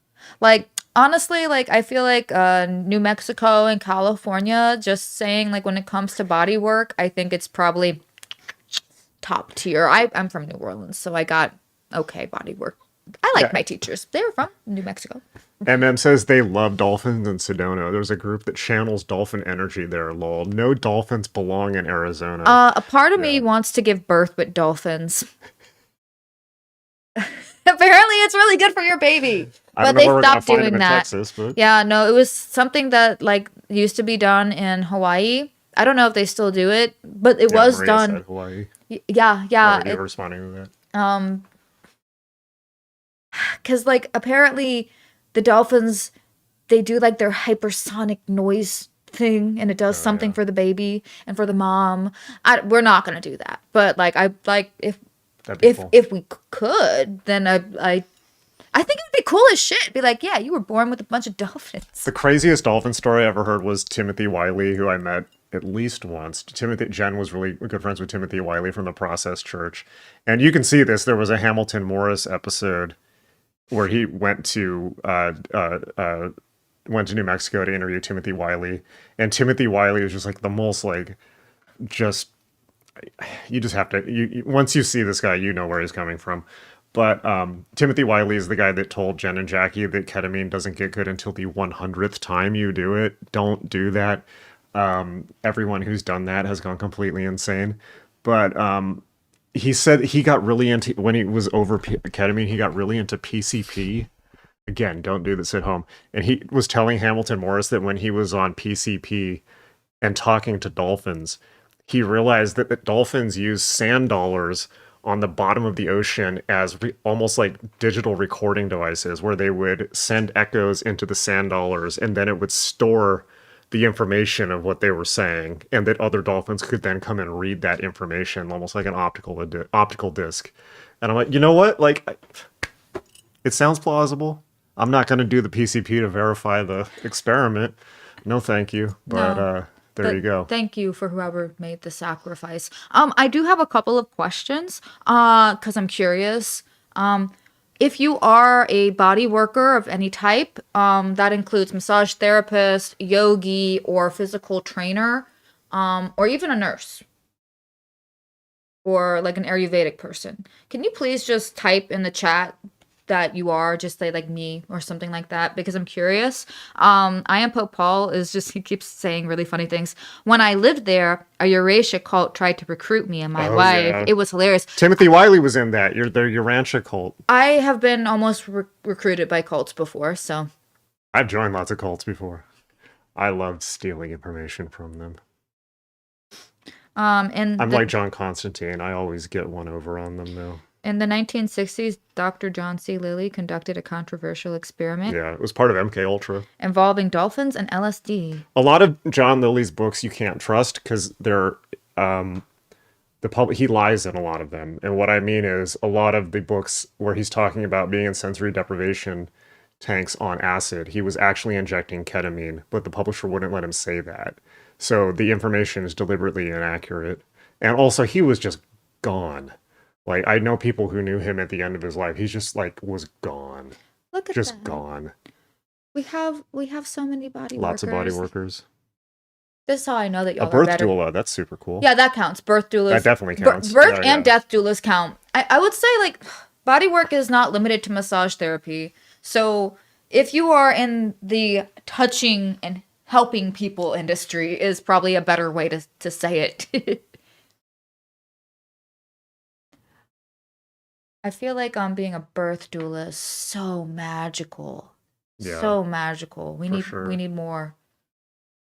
Like, honestly, like, I feel like New Mexico and California, just saying, like, when it comes to body work, I think it's probably top tier. I'm from New Orleans, so I got okay body work. I like my teachers. They were from New Mexico. MM says they love dolphins in Sedona. There's a group that channels dolphin energy there, lol. No dolphins belong in Arizona. A part of me wants to give birth with dolphins. Apparently it's really good for your baby, but they stopped doing that. Texas, but... Yeah, no, it was something that like used to be done in Hawaii. I don't know if they still do it, but it was Maria done. Said Hawaii. Yeah. You're responding to that. Because like apparently the dolphins, they do like their hypersonic noise thing, and it does something for the baby and for the mom. We're not gonna do that, but like if we could, then I think it'd be cool as shit. Be like, yeah, you were born with a bunch of dolphins. The craziest dolphin story I ever heard was Timothy Wiley, who I met at least once. Jen was really good friends with Timothy Wiley from the Process Church, and you can see this. There was a Hamilton Morris episode where he went to New Mexico to interview Timothy Wiley, and Timothy Wiley was just like the most like just you just have to once you see this guy, you know where he's coming from. But Timothy Wiley is the guy that told Jen and Jackie that ketamine doesn't get good until the 100th time you do it. Don't do that. Everyone who's done that has gone completely insane. But he said he got really into, when he was over ketamine, he got really into PCP. Again, don't do this at home. And he was telling Hamilton Morris that when he was on PCP and talking to dolphins, he realized that the dolphins use sand dollars on the bottom of the ocean as almost like digital recording devices, where they would send echoes into the sand dollars and then it would store the information of what they were saying, and that other dolphins could then come and read that information almost like an optical disc. And I'm like, you know what? Like, it sounds plausible. I'm not going to do the PCP to verify the experiment. No, thank you. But No. there you go. Thank you for whoever made the sacrifice. I do have a couple of questions, because I'm curious. If you are a body worker of any type, that includes massage therapist, yogi, or physical trainer, or even a nurse, or like an Ayurvedic person, can you please just type in the chat that you are, just say like me or something like that, because I'm curious. I am Pope Paul is just, he keeps saying really funny things. When I lived there, a Eurasia cult tried to recruit me and my wife. Yeah. It was hilarious. Timothy Wiley was in that. The Urantia cult. I have been almost recruited by cults before, so. I've joined lots of cults before. I loved stealing information from them. And I'm like John Constantine. I always get one over on them, though. In the 1960s, Dr. John C. Lilly conducted a controversial experiment. Yeah, it was part of MK Ultra. Involving dolphins and LSD. A lot of John Lilly's books you can't trust because they're he lies in a lot of them. And what I mean is a lot of the books where he's talking about being in sensory deprivation tanks on acid, he was actually injecting ketamine, but the publisher wouldn't let him say that. So the information is deliberately inaccurate. And also he was just gone. Like, I know people who knew him at the end of his life. He's just like was gone. Look at just that. Gone. We have so many body Lots workers. of body workers. This is how I know that y'all a birth are better. doula, that's super cool. Yeah, that counts. Birth doulas. That definitely counts. Birth and death doulas count. I would say like body work is not limited to massage therapy. So if you are in the touching and helping people industry is probably a better way to say it. I feel like being a birth doula is so magical. Yeah, so magical. We sure. need more.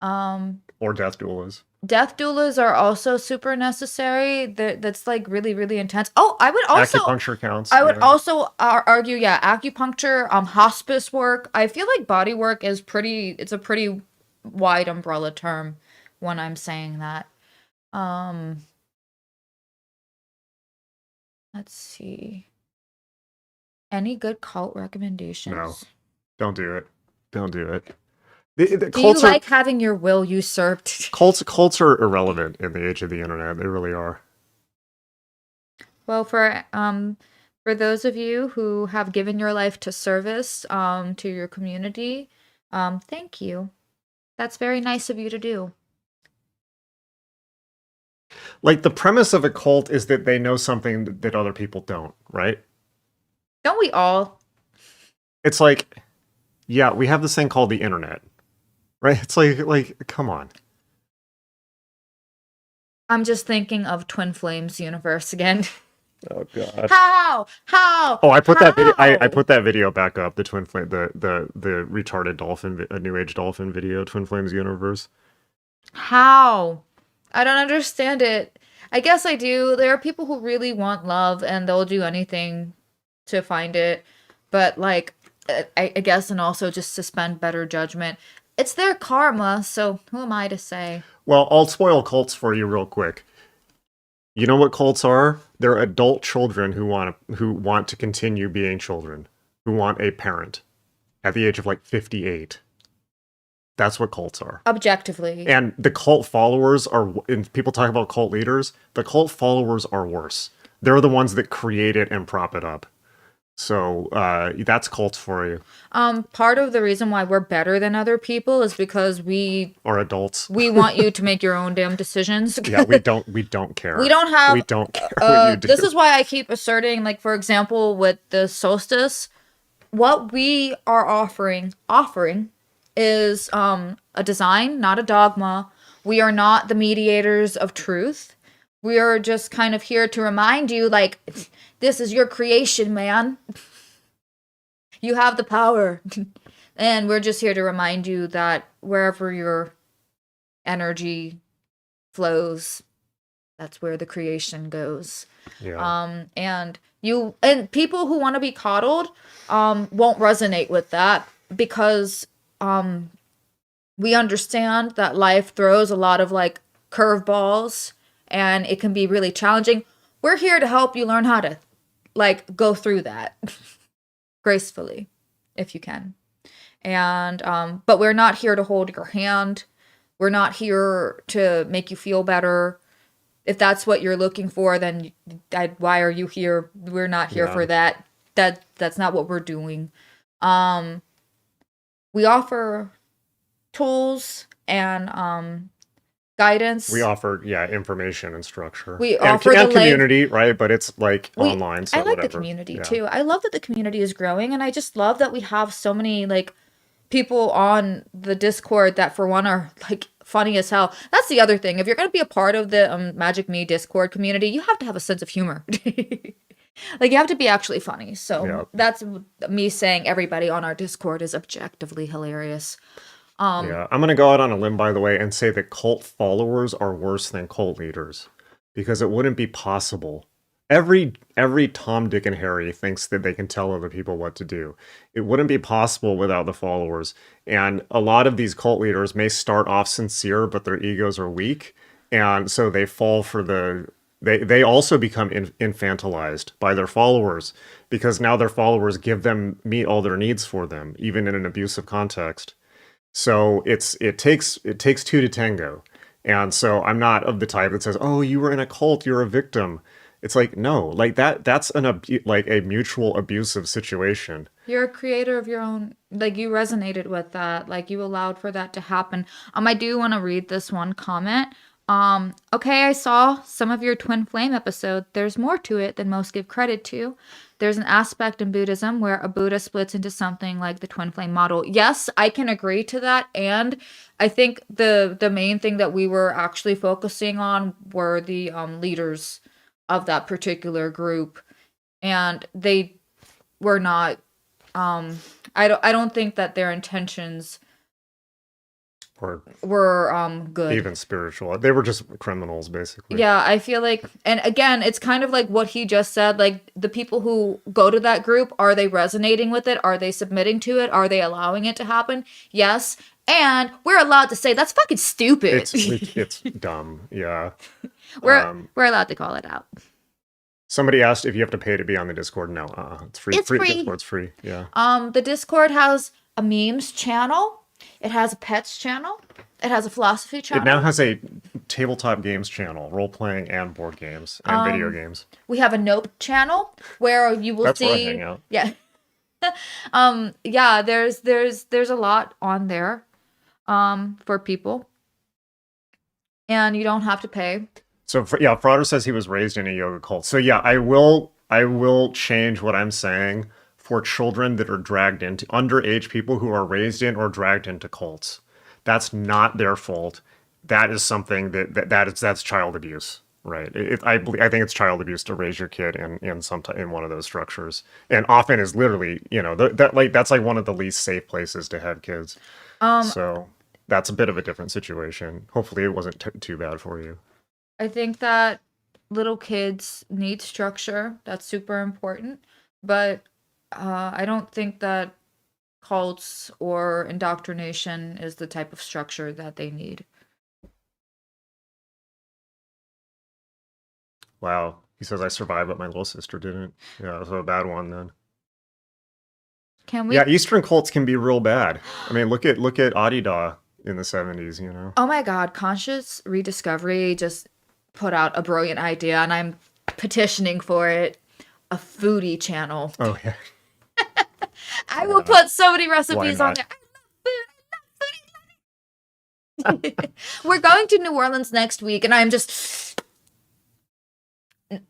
Or death doulas. Death doulas are also super necessary. That's like really, really intense. Oh, I would also acupuncture counts. I would also argue, yeah, acupuncture, hospice work. I feel like body work is it's a pretty wide umbrella term when I'm saying that. Let's see. Any good cult recommendations? No. Don't do it. Don't do it. Do you like having your will usurped? Cults are irrelevant in the age of the internet. They really are. Well, for those of you who have given your life to service to your community, thank you. That's very nice of you to do. Like, the premise of a cult is that they know something that other people don't, right? Don't we all? It's like, yeah, we have this thing called the internet, right? It's like, come on. I'm just thinking of Twin Flames universe again. Oh god. How? Oh, I put that video. I put that video back up. The Twin Flame, the retarded dolphin, a New Age dolphin video, Twin Flames universe. How? I don't understand it. I guess I do. There are people who really want love and they'll do anything to find it. But like, I guess, and also just suspend better judgment. It's their karma, so who am I to say? Well, I'll spoil cults for you real quick. You know what cults are? They're adult children who want to continue being children, who want a parent at the age of like 58. That's what cults are. Objectively. And the cult followers are, and people talk about cult leaders, the cult followers are worse. They're the ones that create it and prop it up. So that's cults for you. Part of the reason why we're better than other people is because Or adults. we want you to make your own damn decisions. Yeah, we don't care. We don't have. We don't care what you do. This is why I keep asserting, like, for example, with the solstice, what we are offering is a design, not a dogma. We are not the mediators of truth. We are just kind of here to remind you, like, this is your creation, man. You have the power. And we're just here to remind you that wherever your energy flows, that's where the creation goes. Yeah. And people who want to be coddled won't resonate with that because we understand that life throws a lot of like curveballs and it can be really challenging. We're here to help you learn how to like go through that gracefully if you can. And but we're not here to hold your hand. We're not here to make you feel better. If that's what you're looking for, then why are you here? We're not here for that. That's not what we're doing. We offer tools and guidance. We offer, information and structure. We and, offer and community, right? But it's like online, so I like whatever. the community too. I love that the community is growing, and I just love that we have so many like people on the Discord that for one are like funny as hell. That's the other thing. If you're going to be a part of the Magic Me Discord community, you have to have a sense of humor. Like you have to be actually funny. So that's me saying everybody on our Discord is objectively hilarious. I'm going to go out on a limb, by the way, and say that cult followers are worse than cult leaders because it wouldn't be possible. Every Tom, Dick, and Harry thinks that they can tell other people what to do. It wouldn't be possible without the followers. And a lot of these cult leaders may start off sincere, but their egos are weak. And so they fall for they also become infantilized by their followers because now their followers meet all their needs for them, even in an abusive context. So it takes two to tango. And so I'm not of the type that says, "Oh, you were in a cult, you're a victim." It's like, no, like that's a mutual abusive situation. You're a creator of your own, like you resonated with that, like you allowed for that to happen. I do want to read this one comment. Okay, I saw some of your twin flame episode. There's more to it than most give credit to. There's an aspect in Buddhism where a Buddha splits into something like the twin flame model. Yes, I can agree to that. And I think the main thing that we were actually focusing on were the leaders of that particular group, and they were not I don't think that their intentions were good, even spiritual. They were just criminals, basically. Yeah, I feel like, and again, it's kind of like what he just said, like the people who go to that group, are they resonating with it? Are they submitting to it? Are they allowing it to happen? Yes. And we're allowed to say that's fucking stupid. It's dumb. Yeah. We're allowed to call it out. Somebody asked if you have to pay to be on the Discord. No, it's free. It's free. Discord's free. Yeah. The Discord has a memes channel. It has a pets channel. It has a philosophy channel. It now has a tabletop games channel, role playing and board games and video games. We have a Nope channel where you will That's see. Where I hang out. Yeah. Yeah. There's a lot on there, for people, and you don't have to pay. So Frauder says he was raised in a yoga cult. So yeah, I will change what I'm saying for children that are dragged into underage people who are raised in or dragged into cults. That's not their fault. That is something that's child abuse, right? I think it's child abuse to raise your kid in one of those structures, and often is literally that's like one of the least safe places to have kids. So that's a bit of a different situation. Hopefully, it wasn't too bad for you. I think that little kids need structure. That's super important. But I don't think that cults or indoctrination is the type of structure that they need. Wow. He says I survived, but my little sister didn't. Yeah, so a bad one then. Can we? Yeah, Eastern cults can be real bad. I mean, look at Adida. in the 70s, you know? Oh my God, Conscious Rediscovery just put out a brilliant idea, and I'm petitioning for it. A foodie channel. Oh, yeah. I will Yeah. put so many Why recipes on not? there. I love food. We're going to New Orleans next week, and I'm just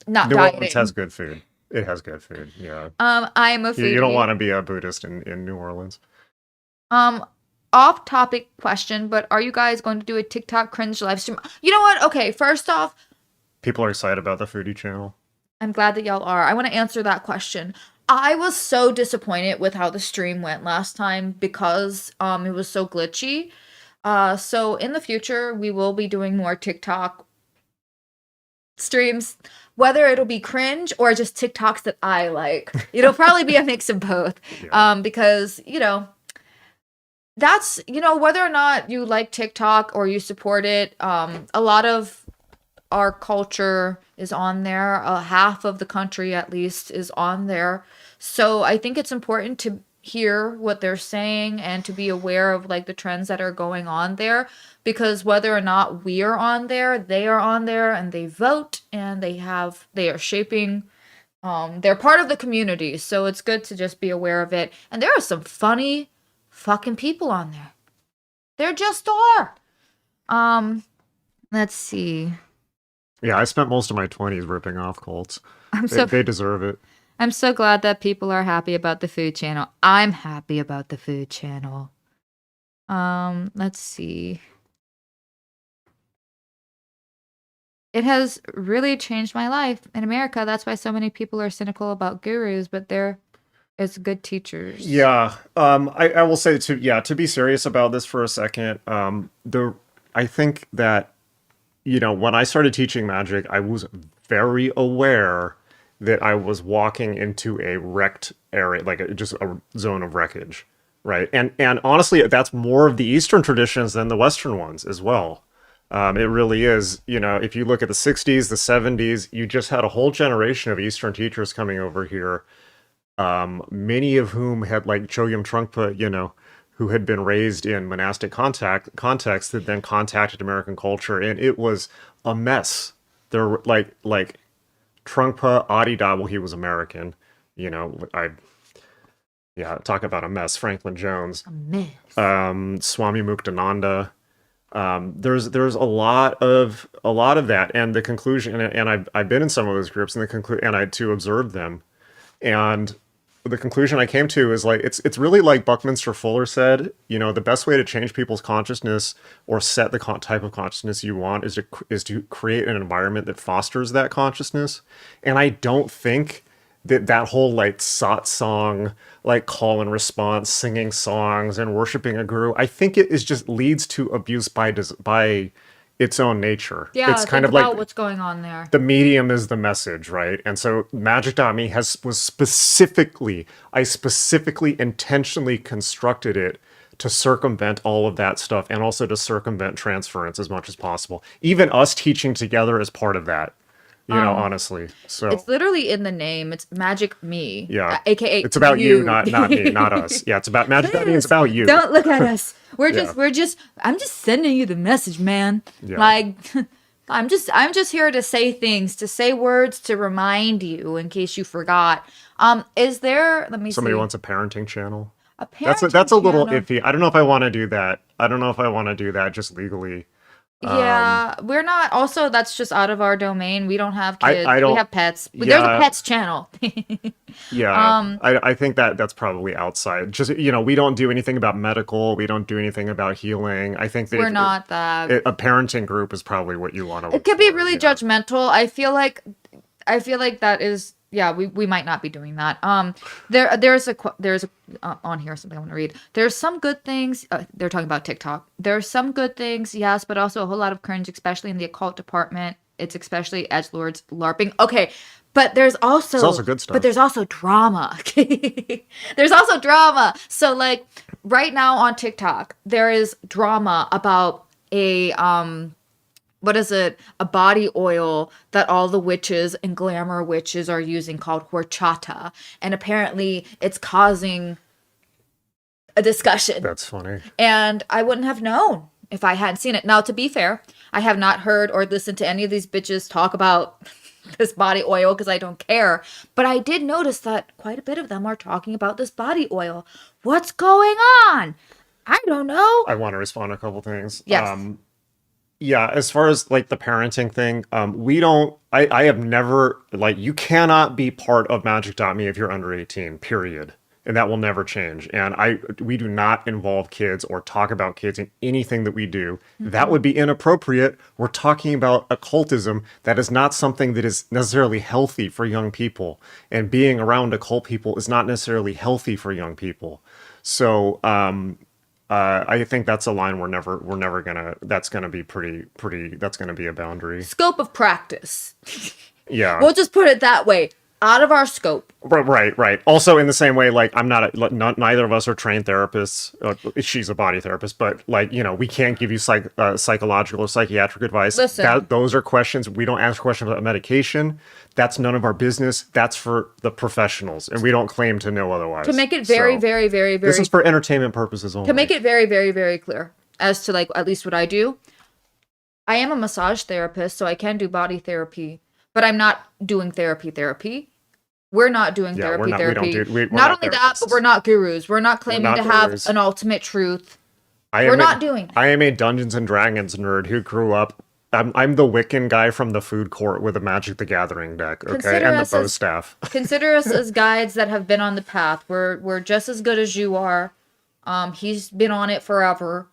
not New Orleans has dieting. good food. It has good food. Yeah. I am a You don't foodie. want to be a Buddhist in New Orleans. Um, Off topic question, but are you guys going to do a TikTok cringe live stream? You know what? Okay, first off, People are excited about the foodie channel. I'm glad that y'all are. I want to answer that question. I was so disappointed with how the stream went last time because it was so glitchy. So in the future we will be doing more TikTok streams, whether it'll be cringe or just TikToks that I like. It'll probably be a mix of both. Yeah. Because, that's, whether or not you like TikTok or you support it, a lot of our culture is on there. Half of the country, at least, is on there. So I think it's important to hear what they're saying and to be aware of like the trends that are going on there, because whether or not we are on there, they are on there and they vote and they are shaping. They're part of the community, so it's good to just be aware of it. And there are some funny fucking people on there. There just are. Let's see. Yeah, I spent most of my 20s ripping off cults. I'm They, so they deserve it. I'm so glad that people are happy about the food channel. I'm happy about the food channel. Let's see. It has really changed my life in America. That's why so many people are cynical about gurus, but they're as good teachers. Yeah. I will say to be serious about this for a second, I think that, when I started teaching magic, I was very aware that I was walking into a wrecked area, like just a zone of wreckage, right? And honestly, that's more of the Eastern traditions than the Western ones as well. It really is. If you look at the 60s, the 70s, you just had a whole generation of Eastern teachers coming over here, many of whom had like Chogyam Trungpa, who had been raised in monastic context that then contacted American culture, and it was a mess. There were like Trungpa Adida, well, he was American, I yeah, talk about a mess. Franklin Jones, A myth. Swami Muktananda. There's a lot of that, and the conclusion, and I've been in some of those groups, and and I too observed them, and the conclusion I came to is like it's really like Buckminster Fuller said. The best way to change people's consciousness or set the type of consciousness you want is to create an environment that fosters that consciousness. And I don't think that whole like satsang, like call and response, singing songs and worshiping a guru, I think it is just leads to abuse by its own nature. Yeah, It's kind think of about like what's going on there. the medium is the message, right? And so Magick.me was I specifically intentionally constructed it to circumvent all of that stuff and also to circumvent transference as much as possible. Even us teaching together is part of that, honestly. So It's literally in the name. It's Magick Me. yeah, AKA it's about you, you. not me, not us. Yeah, it's about Magick.me. It's about you. Don't look at us. Yeah. I'm just sending you the message, man. Yeah. Like I'm just here to say things, to say words, to remind you in case you forgot. Is there, let me Somebody see. wants a parenting channel. A That's a little channel. iffy. I don't know if I want to do that. I don't know if I want to do that just legally. Yeah, we're not. Also, that's just out of our domain. We don't have kids. I We don't. have pets. There's Yeah. a pets channel. Yeah, I think that's probably outside. Just we don't do anything about medical. We don't do anything about healing. I think that We're not that. a parenting group is probably what you want to. It could be really judgmental. I feel like that is, yeah, we might not be doing that. There's on here something I want to read. There's some good things. They're talking about TikTok. There's some good things, yes, but also a whole lot of cringe, especially in the occult department. It's especially edgelords LARPing. Okay, but there's also good stuff. But there's also drama. There's also drama. So like right now on TikTok, there is drama about a what is it? A body oil that all the witches and glamour witches are using called horchata. And apparently it's causing a discussion. That's funny. And I wouldn't have known if I hadn't seen it. Now, to be fair, I have not heard or listened to any of these bitches talk about this body oil because I don't care. But I did notice that quite a bit of them are talking about this body oil. What's going on? I don't know. I want to respond to a couple things. Yes. Yeah, as far as like the parenting thing, we don't, I have never, like, you cannot be part of Magic.me if you're under 18, period. And that will never change. And we do not involve kids or talk about kids in anything that we do. That would be inappropriate. We're talking about occultism. That is not something that is necessarily healthy for young people. And being around occult people is not necessarily healthy for young people. So, I think that's a line we're never gonna, that's gonna be that's gonna be a boundary. Scope of practice. Yeah. We'll just put it that way. Out of our scope. Right. Also, in the same way, like, I'm neither of us are trained therapists. She's a body therapist, but, like, we can't give you psychological or psychiatric advice. Listen. Those are questions. We don't ask questions about medication. That's none of our business. That's for the professionals, and we don't claim to know otherwise. To make it very, very, very, very... This is for entertainment purposes only. To make it very, very, very clear as to, like, at least what I do, I am a massage therapist, so I can do body therapy, but I'm not doing therapy. We're not doing therapy. Not only that, but we're not gurus. We're not claiming to have an ultimate truth. We're not doing that. I am a Dungeons and Dragons nerd who grew up. I'm the Wiccan guy from the food court with a Magic the Gathering deck, okay, and the bow staff. Consider us as guides that have been on the path. We're just as good as you are. He's been on it forever.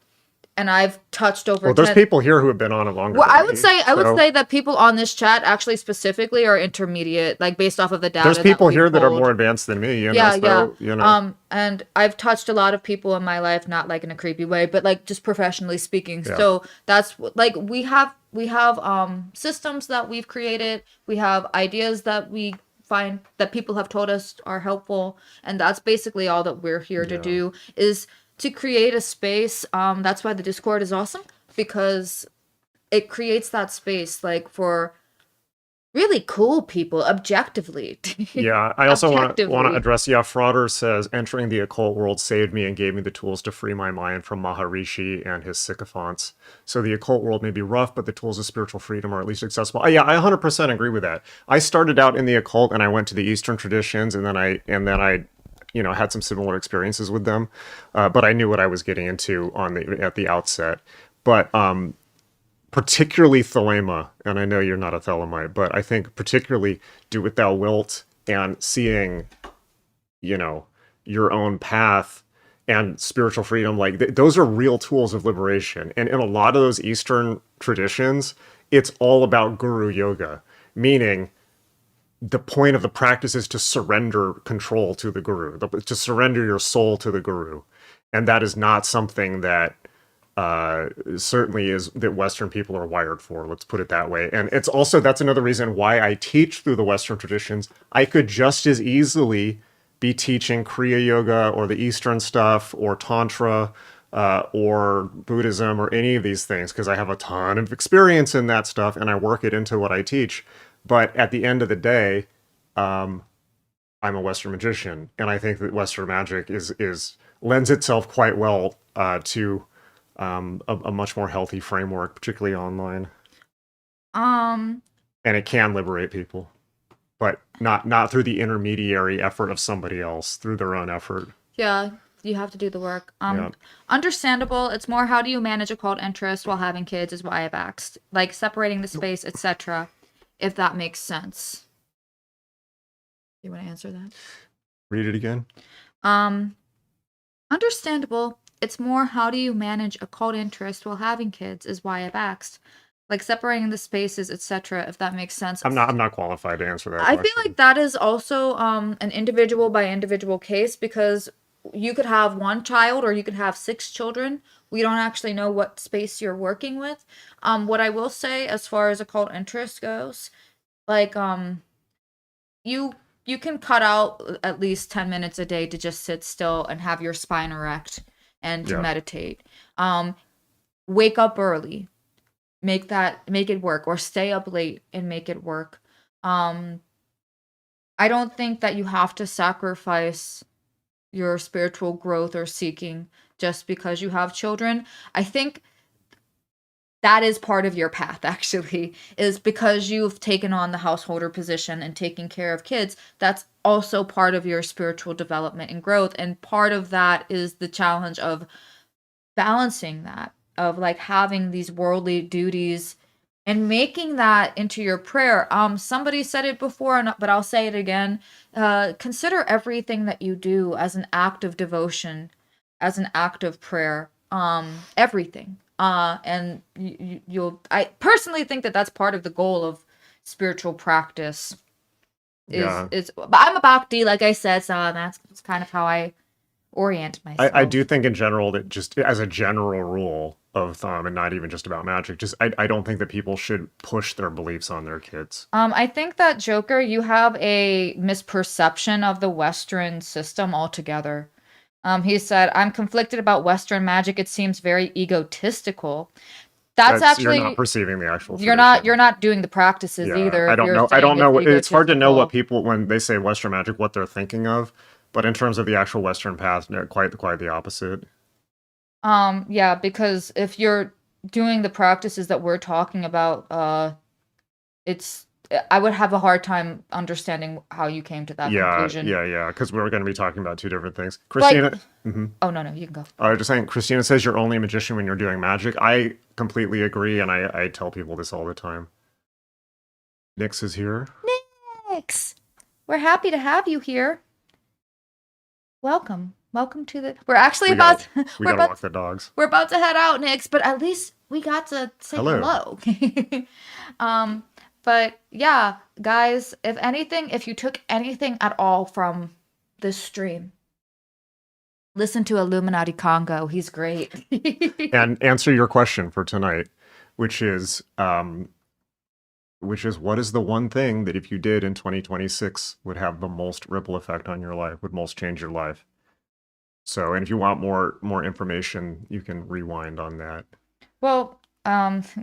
And I've touched over. Well, there's people here who have been on it longer. Well, I would say that people on this chat actually specifically are intermediate, like based off of the data. There's people here that are more advanced than me. And I've touched a lot of people in my life, not like in a creepy way, but like just professionally speaking. Yeah. So that's like we have systems that we've created. We have ideas that we find that people have told us are helpful, and that's basically all that we're here to do is to create a space. That's why the Discord is awesome, because it creates that space like for really cool people objectively. Yeah, I also want to address, Frauder says, entering the occult world saved me and gave me the tools to free my mind from Maharishi and his sycophants. So the occult world may be rough, but the tools of spiritual freedom are at least accessible. I 100% agree with that. I started out in the occult and I went to the Eastern traditions, and then I had some similar experiences with them, but I knew what I was getting into at the outset. But particularly Thelema, and I know you're not a Thelemite, but I think particularly Do What Thou Wilt and seeing, your own path and spiritual freedom, like those are real tools of liberation. And in a lot of those Eastern traditions, it's all about guru yoga, meaning the point of the practice is to surrender control to the guru, to surrender your soul to the guru. And that is not something that certainly is that Western people are wired for. Let's put it that way. And it's also, that's another reason why I teach through the Western traditions. I could just as easily be teaching Kriya Yoga or the Eastern stuff or Tantra or Buddhism or any of these things, because I have a ton of experience in that stuff and I work it into what I teach. But at the end of the day, I'm a Western magician, and I think that Western magic lends itself quite well to a much more healthy framework, particularly online. And it can liberate people, but not through the intermediary effort of somebody else, through their own effort. Yeah, you have to do the work. Understandable. It's more, how do you manage occult interest while having kids is why I've asked. Like separating the space, etc., if that makes sense. You want to answer that? Read it again. Understandable. It's more, how do you manage occult interest while having kids is why I've asked. Like separating the spaces, etc., if that makes sense. I'm not qualified to answer that question. I feel like that is also an individual by individual case, because you could have one child or you could have 6 children. We don't actually know what space you're working with. What I will say as far as occult interest goes, like you can cut out at least 10 minutes a day to just sit still and have your spine erect and to meditate. Wake up early. Make it work, or stay up late and make it work. I don't think that you have to sacrifice your spiritual growth or seeking just because you have children. I think that is part of your path, actually, is because you've taken on the householder position and taking care of kids. That's also part of your spiritual development and growth. And part of that is the challenge of balancing that, of like having these worldly duties and making that into your prayer. Somebody said it before, but I'll say it again. Consider everything that you do as an act of devotion, as an act of prayer. Everything. And you'll. I personally think that that's part of the goal of spiritual practice. Yeah. But I'm a bhakti, like I said, so that's kind of how I orient myself. I do think in general that just as a general rule of thumb, and not even just about magic, just I don't think that people should push their beliefs on their kids. I think that Joker, you have a misperception of the Western system altogether. He said, "I'm conflicted about Western magic. It seems very egotistical." That's You're not actually perceiving the actual you're tradition. not doing the practices Yeah, either. I If don't you're know. I saying don't know. It's hard to know what egotistical. people when they say Western magic, what they're thinking of. But in terms of the actual Western path, no, quite the opposite. Yeah, because if you're doing the practices that we're talking about, it's I would have a hard time understanding how you came to that conclusion. Yeah. Because we're going to be talking about two different things. Like, Christina, mhm. oh no, you can go. I was just saying, Christina says you're only a magician when you're doing magic. I completely agree, and I tell people this all the time. Nyx is here. Nyx, we're happy to have you here. Welcome to the. We're actually about. We gotta walk the dogs. We're about to head out, Nyx, but at least we got to say Hello. But yeah, guys, if you took anything at all from this stream, listen to Illuminati Congo. He's great. And answer your question for tonight, which is what is the one thing that if you did in 2026 would have the most ripple effect on your life, would most change your life? So, and if you want more information, you can rewind on that. Well,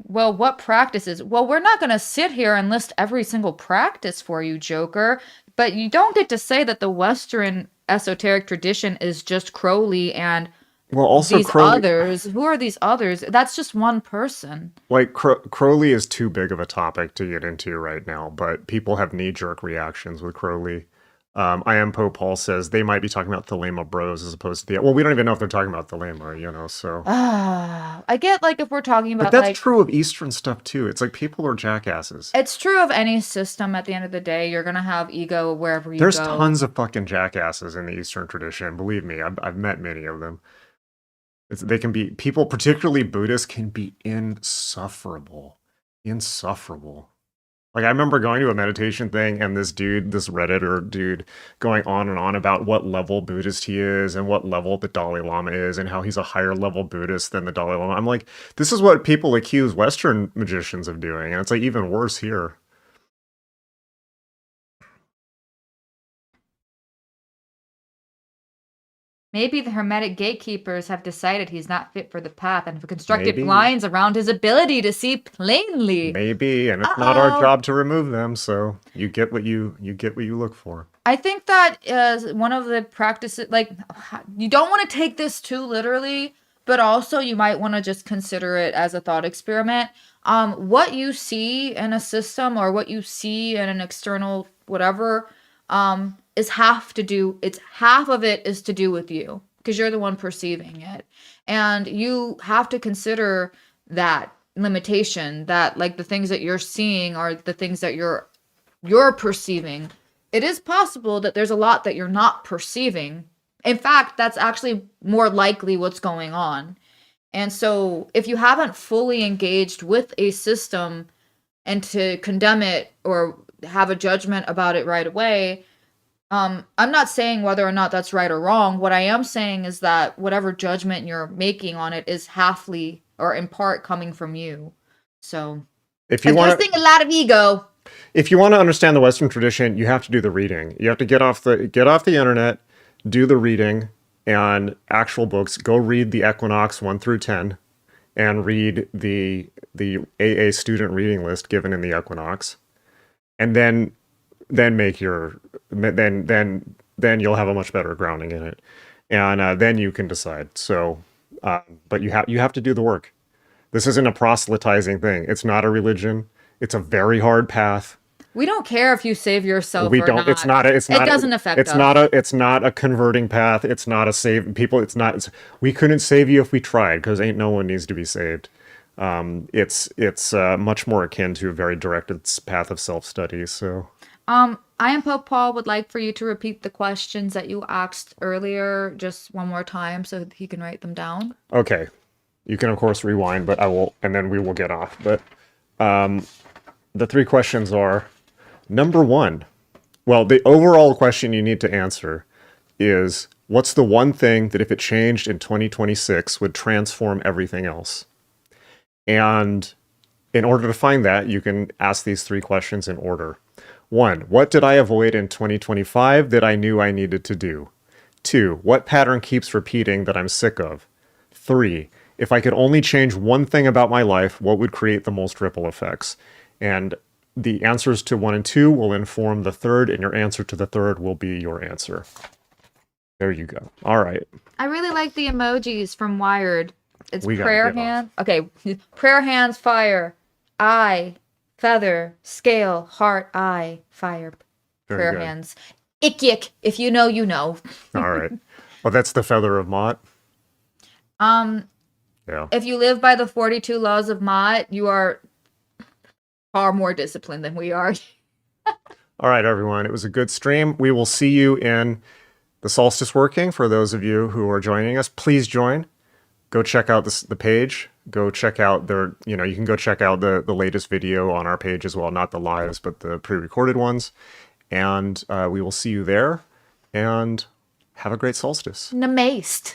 what practices? Well, we're not going to sit here and list every single practice for you, Joker, but you don't get to say that the Western esoteric tradition is just Crowley and also these Crowley, others. Who are these others? That's just one person. Like Crowley is too big of a topic to get into right now, but people have knee-jerk reactions with Crowley. I am Pope Paul says they might be talking about Thelema Bros as opposed to the. Well, we don't even know if they're talking about Thelema, so. I get like if we're talking about But that's like true of Eastern stuff too. It's like people are jackasses. it's true of any system at the end of the day. You're gonna have ego wherever you There's go. tons of fucking jackasses in the Eastern tradition. Believe me, I've met many of them. They can be people, particularly Buddhists, can be insufferable. Like I remember going to a meditation thing and this Redditor dude, going on and on about what level Buddhist he is and what level the Dalai Lama is and how he's a higher level Buddhist than the Dalai Lama. I'm like, this is what people accuse Western magicians of doing, and it's like even worse here. Maybe the Hermetic gatekeepers have decided he's not fit for the path and have constructed Maybe. blinds around his ability to see plainly. Maybe, and it's not our job to remove them, so you get what you look for. I think that is one of the practices, like, you don't want to take this too literally, but also you might want to just consider it as a thought experiment. What you see in a system or what you see in an external whatever, is half of it is to do with you because you're the one perceiving it. And you have to consider that limitation, that like the things that you're seeing are the things that you're perceiving. It is possible that there's a lot that you're not perceiving. In fact, that's actually more likely what's going on. And so if you haven't fully engaged with a system and to condemn it or have a judgment about it right away, I'm not saying whether or not that's right or wrong. What I am saying is that whatever judgment you're making on it is halfly or in part coming from you. So if you're seeing a lot of ego, if you want to understand the Western tradition, you have to do the reading. You have to get off the internet, do the reading and actual books. Go read the Equinox 1 through 10 and read the AA student reading list given in the Equinox. And then make your then then you'll have a much better grounding in it, and then you can decide. So, but you have to do the work. This isn't a proselytizing thing. It's not a religion. It's a very hard path. We don't care if you save yourself We or don't. not. It's not. It's It not. doesn't affect It's us. not a. It's not a converting path. It's not a save people. It's not. We couldn't save you if we tried, because ain't no one needs to be saved. It's much more akin to a very directed path of self study. So I am Pope Paul would like for you to repeat the questions that you asked earlier just one more time so he can write them down. okay, you can of course rewind, but I will, and then we will get off. But the three questions are: number one. Well, the overall question you need to answer is, what's the one thing that if it changed in 2026 would transform everything else? And in order to find that, you can ask these three questions in order. One, what did I avoid in 2025 that I knew I needed to do? Two, what pattern keeps repeating that I'm sick of? Three, if I could only change one thing about my life, what would create the most ripple effects? And the answers to one and two will inform the third, and your answer to the third will be your answer. There you go. All right. I really like the emojis from Wired. It's We gotta prayer get off. hand. Okay, prayer hands, fire, eye, feather, scale, heart, eye, fire. Very Prayer good. hands. Ick yick. If you know, you know. All right. Well, that's the feather of Mott. Yeah. If you live by the 42 laws of Mott, you are far more disciplined than we are. All right, everyone. It was a good stream. We will see you in the Solstice Working. For those of you who are joining us, please join. Go check out the page. Go check out their, you can go check out the latest video on our page as well. Not the lives, but the pre-recorded ones. And we will see you there. And have a great solstice. Namaste.